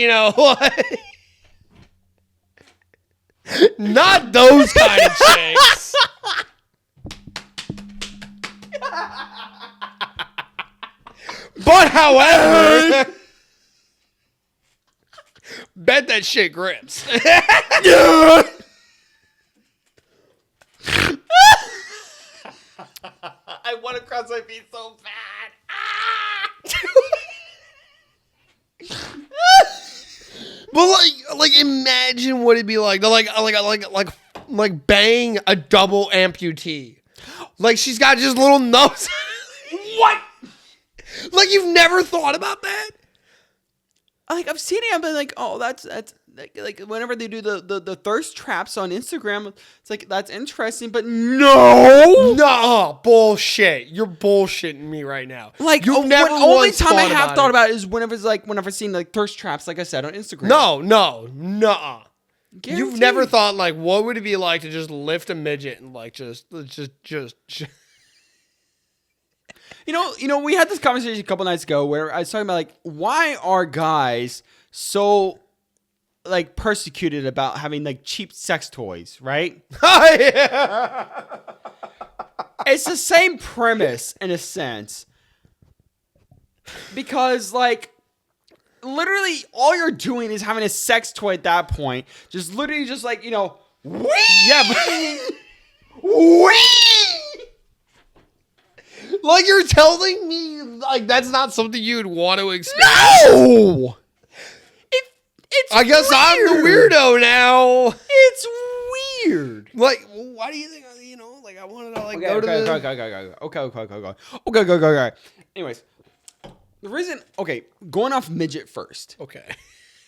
not those kind of chicks. But however, bet that shit grips. I want to cross my feet so bad. But like, imagine what it'd be like to like bang a double amputee. Like she's got just little nubs. What? Like you've never thought about that? Like I've seen it, I've been like, oh, that's like whenever they do the thirst traps on Instagram, it's like that's interesting, but No, bullshit. You're bullshitting me right now. Like you've never only once time I have thought it. about it is whenever I've seen like thirst traps, like I said on Instagram. No, nuh-uh. Guaranteed. You've never thought like, what would it be like to just lift a midget and like just. You know, we had this conversation a couple nights ago where I was talking about like, why are guys so like persecuted about having like cheap sex toys, right? It's the same premise in a sense, because like literally all you're doing is having a sex toy at that point, just literally just like, you know, wee! Yeah, wee! Like you're telling me like that's not something you'd want to experience? No! It's I guess weird. I'm the weirdo now. It's weird. Like, why do you think, like I wanted to like go to the... Okay. Anyways, the reason, going off midget first. Okay.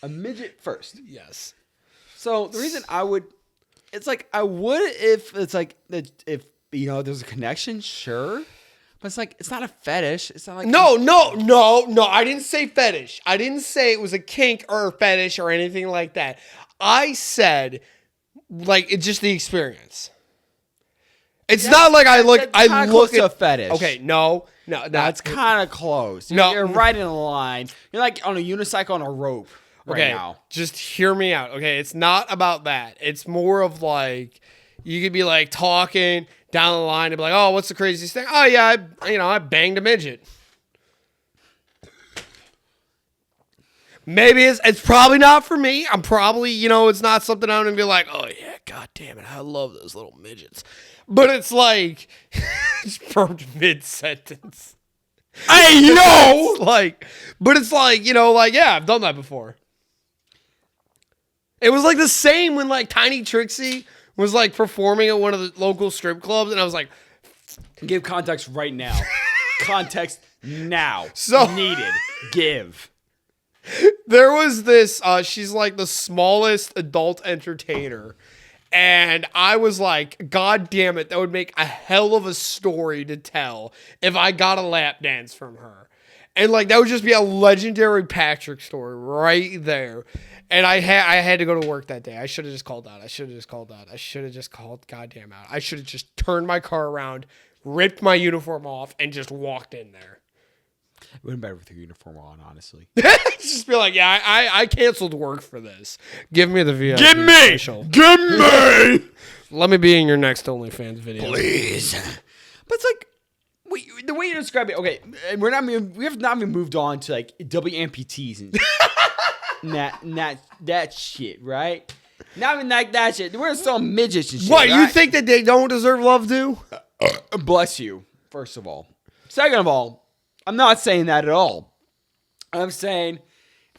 A midget first. Yes. So the reason I would if it's like, if, you know, there's a connection, sure. But it's like, it's not a fetish. It's not like... No. I didn't say fetish. I didn't say it was a kink or a fetish or anything like that. I said, like, it's just the experience. It's not like I look at a fetish. Okay, no. That's kind of close. You're right in the line. You're like on a unicycle on a rope right now. Just hear me out. Okay, it's not about that. It's more of like, you could be like talking down the line and be like, oh, what's the craziest thing? Oh yeah, I banged a midget. Maybe it's probably not for me. I'm probably, it's not something I'm going to be like, oh yeah, god damn it, I love those little midgets. But it's like, just burped mid-sentence. I know! But it's like, yeah, I've done that before. It was like the same when like Tiny Trixie was like performing at one of the local strip clubs, and I was like, give context right now. Context now. So needed. Give. There was this, she's like the smallest adult entertainer. And I was like, god damn it, that would make a hell of a story to tell if I got a lap dance from her. And like, that would just be a legendary Patrick story right there. And I had to go to work that day. I should have just called out. I should have just called goddamn out. I should have just turned my car around, ripped my uniform off, and just walked in there. It would have been better with your uniform on, honestly. Just be like, yeah, I canceled work for this. Give me the VIP. Give me! Let me be in your next OnlyFans video. Please. But it's like, the way you describe it, okay, we have not even moved on to like double amputees and that shit, right? Not even like that shit. We're still midgets and shit. What, right? You think that they don't deserve love too? Bless you, first of all. Second of all, I'm not saying that at all. I'm saying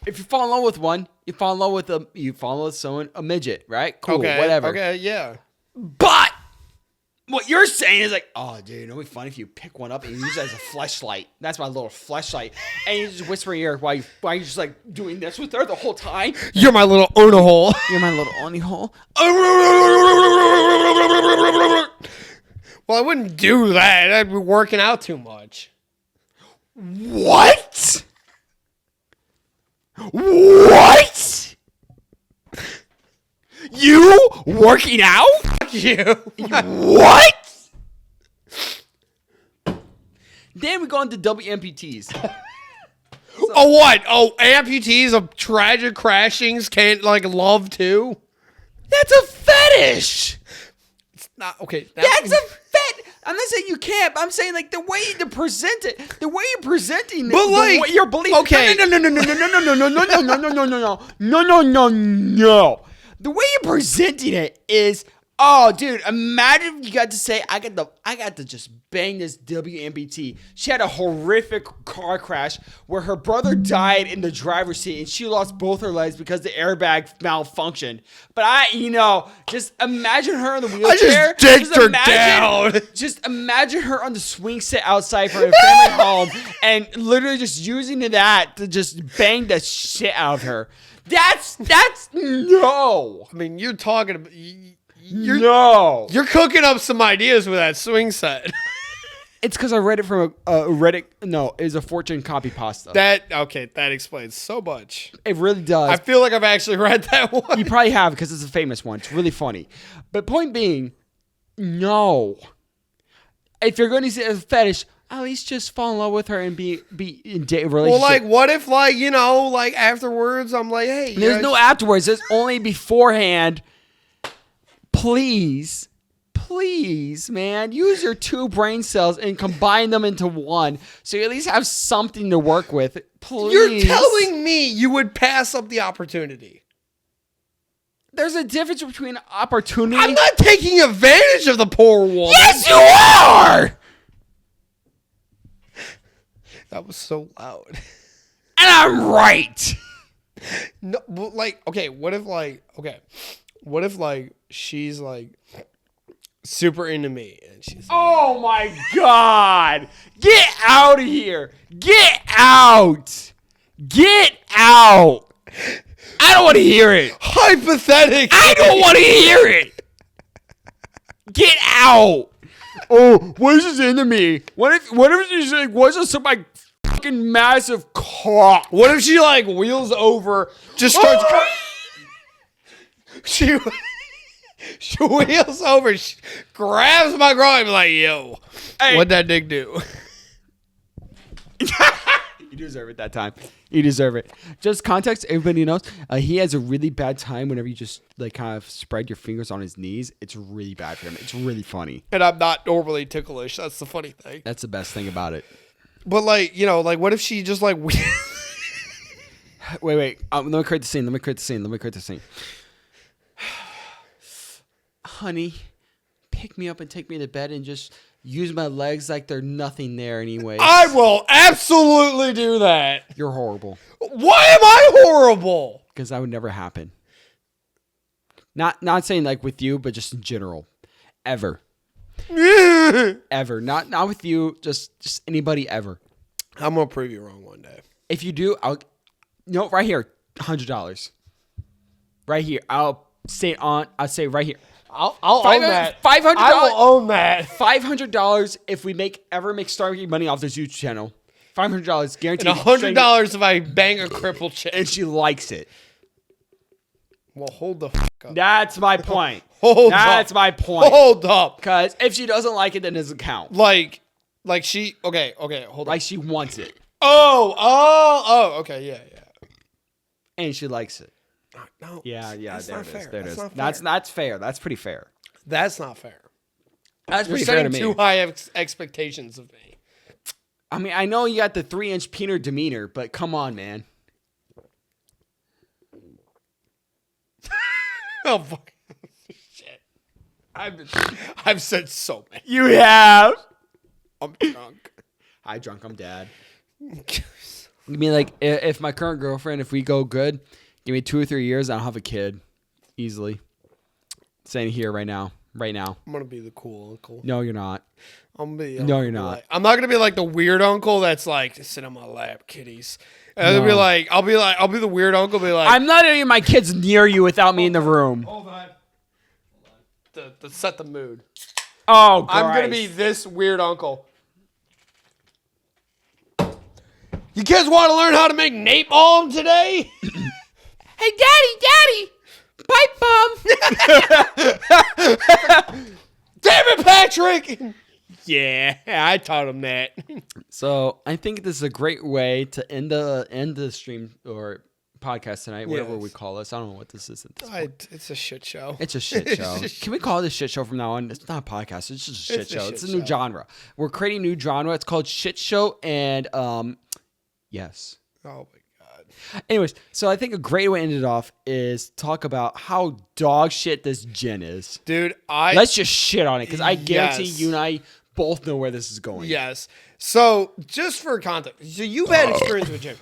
if you fall in love with one, you fall in love with someone, a midget, right? Cool, whatever. Okay, yeah. But what you're saying is like, oh, dude, it'd be funny if you pick one up and use it as a fleshlight. That's my little fleshlight. And you just whisper in your ear while you're just like doing this with her the whole time. You're my little Una hole. You're my little Oni hole. Well, I wouldn't do that. I'd be working out too much. What? What? You working out? Fuck you. What? Then we go into double amputees. Oh, what? Oh, amputees of tragic crashings can't like love too? That's a fetish. It's not okay. That's a fet. I'm not saying you can't, but I'm saying like the way you present it, the way you're presenting it, but like the way you're believing. Okay. No. The way you're presenting it is Oh, dude, imagine if you got to say, I got to just bang this WMBT. She had a horrific car crash where her brother died in the driver's seat and she lost both her legs because the airbag malfunctioned. But just imagine her in the wheelchair. I just dicked her down. Just imagine her on the swing set outside for a family home and literally just using that to just bang the shit out of her. That's no. I mean, you're talking about... You're cooking up some ideas with that swing set. It's because I read it from a Reddit. No, it's a Fortune copy pasta. That explains so much. It really does. I feel like I've actually read that one. You probably have because it's a famous one. It's really funny. But point being, no. If you're going to see a fetish, at least just fall in love with her and be in a relationship. Well, like, what if, like, like afterwards, I'm like, hey. There's no afterwards. There's only beforehand. Please, man, use your 2 brain cells and combine them into one so you at least have something to work with. Please. You're telling me you would pass up the opportunity. There's a difference between opportunity. I'm not taking advantage of the poor woman. Yes, you are! That was so loud. And I'm right. No, but like, what if she's like super into me and she's like, oh my God. Get out of here. Get out. Get out. I don't want to hear it. Hypothetically. I don't want to hear it. Get out. Oh, what is this into me? What if she's like, what's this my fucking massive cock? What if she like wheels over, just starts She wheels over, she grabs my groin, and be like, yo, hey. What'd that dick do? You deserve it that time. You deserve it. Just context, everybody knows. He has a really bad time whenever you just like kind of spread your fingers on his knees. It's really bad for him. It's really funny. And I'm not normally ticklish. That's the funny thing. That's the best thing about it. But like, like what if she just like... Wait. Let me create the scene. Honey, pick me up and take me to bed and just use my legs like they're nothing there anyway. I will absolutely do that. You're horrible. Why am I horrible? Because that would never happen. Not saying like with you, but just in general. Ever. Ever. Not with you, just anybody ever. I'm going to prove you wrong one day. If you do, right here, $100. Right here. I'll say right here. I'll own that. $500. I will own that. $500 if we ever make starting money off this YouTube channel. $500 guaranteed. And $100 if I bang a crippled chick. And she likes it. Well, hold the fuck up. That's my point. That's my point. Hold up. Because if she doesn't like it, then it doesn't count. Like she... Okay, hold on. Like she wants it. Oh, okay, yeah. And she likes it. No. Yeah. That's there not it is. fair. There it is. That's fair. That's pretty fair. That's not fair. That's You're pretty fair to setting me. too high expectations of me. I mean, I know you got the 3-inch peener demeanor, but come on, man. Oh, fuck. Shit. I've said so many. You have. I'm drunk. Hi, drunk. I'm dad. You mean like if my current girlfriend, if we go good, give me 2 or 3 years, I'll have a kid easily. Saying here right now. I'm gonna be the cool uncle. No, you're not. No, you're not. I'm not gonna be like the weird uncle that's like, sit on my lap, kitties. And I'll be the weird uncle. Be like, I'm not letting my kids near you without me in the room. Hold on. To set the mood. Oh, Christ. I'm gonna be this weird uncle. You kids want to learn how to make napalm today? Hey, Daddy, pipe bomb. Damn it, Patrick! Yeah, I taught him that. So I think this is a great way to end the stream or podcast tonight, whatever we call this. I don't know what this is at this point. It's a shit show. It's a shit show. Can we call it a shit show from now on? It's not a podcast. It's just a shit show. It's a new genre. We're creating a new genre. It's called shit show. And yes. Oh my God. Anyways, so I think a great way to end it off is talk about how dog shit this gin is. Dude, Let's just shit on it because I guarantee Yes. you and I both know where this is going. Yes. So, just for context, so you've had experience with gin.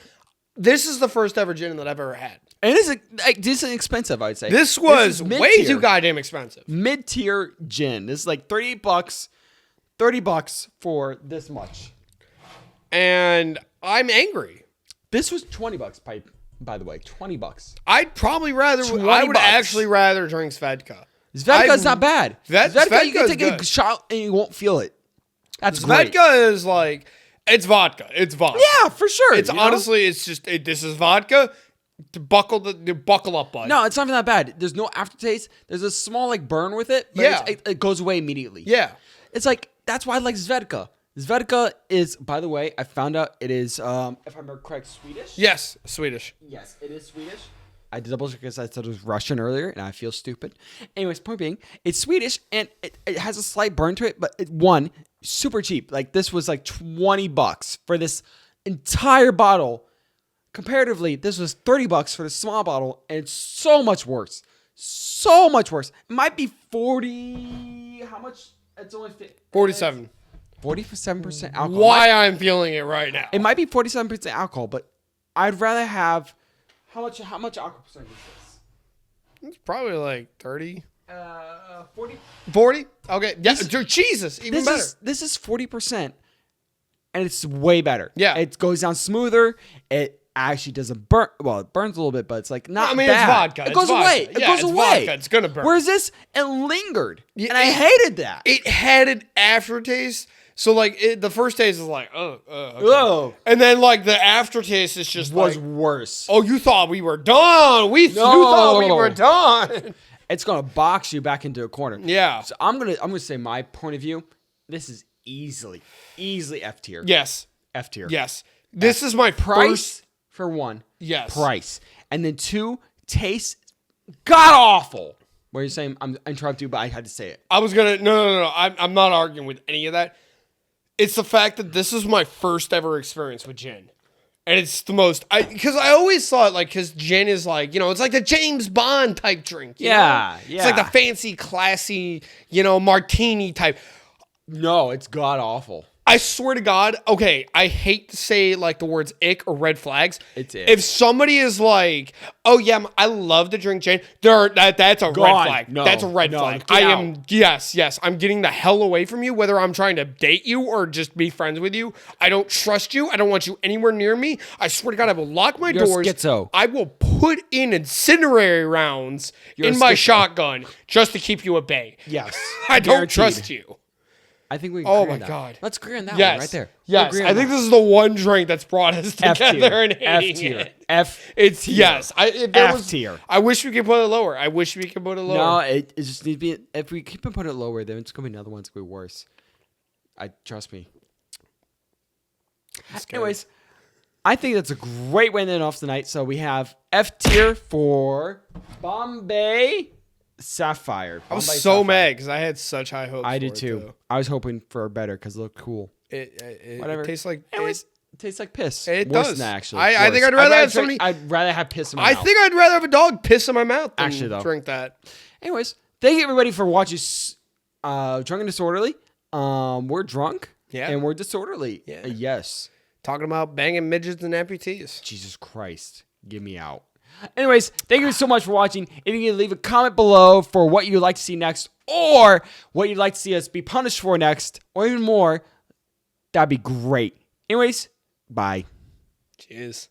This is the first ever gin that I've ever had. And it's like decently expensive, I'd say. This was is way mid-tier. too goddamn expensive. Mid-tier gin. This is like $38, $30 for this much. And I'm angry. This was $20 by the way. $20. I'd probably rather, I would $20. actually rather drink Svedka. Svedka's not bad. Svedka, you can take a good. shot and you won't feel it. That's great. Svedka is like, it's vodka. It's vodka. Yeah, for sure. It's honestly, it's just, this is vodka. Buckle up, bud. No, it's not even that bad. There's no aftertaste. There's a small like burn with it. But Yeah. it goes away immediately. Yeah. It's like, that's why I like Svedka. Svedka is, by the way, I found out it is, if I remember correct, Swedish? Yes, Swedish. Yes, it is Swedish. I did double check because I said it was Russian earlier, and I feel stupid. Anyways, point being, it's Swedish, and it has a slight burn to it, but super cheap. Like, this was like $20 for this entire bottle. Comparatively, this was $30 for the small bottle, and it's so much worse. So much worse. It might be 40. How much? It's only 47. 47% alcohol. Why I'm feeling it right now. It might be 47% alcohol, but I'd rather have how much alcohol percentage is It's probably like 30. this? 40. 40? Okay. Yeah. Jesus. Even better. This is 40%, and it's way better. Yeah. It goes down smoother. It actually doesn't burn. Well, it burns a little bit, but it's like not. I mean, bad. it's vodka. It goes It's away. vodka. It Yeah, goes it's away. vodka. It's gonna burn. Whereas this, it lingered, Yeah, and I hated that. It had an aftertaste. So, like, the first taste is like, okay. Ugh. And then, like, the aftertaste is just Was like, worse. oh, you thought we were done. You thought we were done. It's gonna box you back into a corner. Yeah. So I'm gonna say my point of view. This is easily F tier. Yes. F tier. Yes. This is my Price first. for one. Yes. Price. And then two, taste god awful. What are you saying? I'm interrupting you, but I had to say it. I was going to. No. I'm not arguing with any of that. It's the fact that this is my first ever experience with gin. And it's the most. Because I always thought, like, because gin is like, it's like the James Bond type drink. You know? It's like the fancy, classy, martini type. No, it's god awful. I swear to God, okay, I hate to say like the words ick or red flags. It's ick. If somebody is like, oh yeah, I love to drink gin, that's a red flag. No, That's a red no, flag. get I out. am, yes, I'm getting the hell away from you, whether I'm trying to date you or just be friends with you. I don't trust you. I don't want you anywhere near me. I swear to God, I will lock my You're doors. schizo. I will put in incendiary rounds You're in a my schizo. shotgun just to keep you at bay. Yes. I don't Guaranteed. trust you. I think we can Oh agree my on that. God. Let's agree on that Yes, one right there. Yes, We'll agree I on think that. this is the one drink that's brought us F together tier. and F hating tier. it. F. It's tier. yes. F tier. I wish we could put it lower. I wish we could put it lower. No, it just needs to be. If we keep it put it lower, then it's gonna be another one's gonna be worse. Trust me. Anyways, I think that's a great way to end off tonight. So we have F tier for Bombay Sapphire. I was Bombay so Sapphire. mad because I had such high hopes. I for did it, too. though. I was hoping for better because it looked cool. Whatever. It tastes like. Anyways, it tastes like piss. It Worse does. than that, actually. I think Worse. I'd rather have somebody. I'd rather have piss in my I mouth. think I'd rather have a dog piss in my mouth than Actually, though. drink that. Anyways, thank you everybody for watching Drunk and Disorderly. We're drunk. Yeah. And we're disorderly. Yeah. Yes. Talking about banging midgets and amputees. Jesus Christ. Get me out. Anyways, thank you so much for watching. If you can leave a comment below for what you'd like to see next or what you'd like to see us be punished for next or even more, that'd be great. Anyways, bye. Cheers.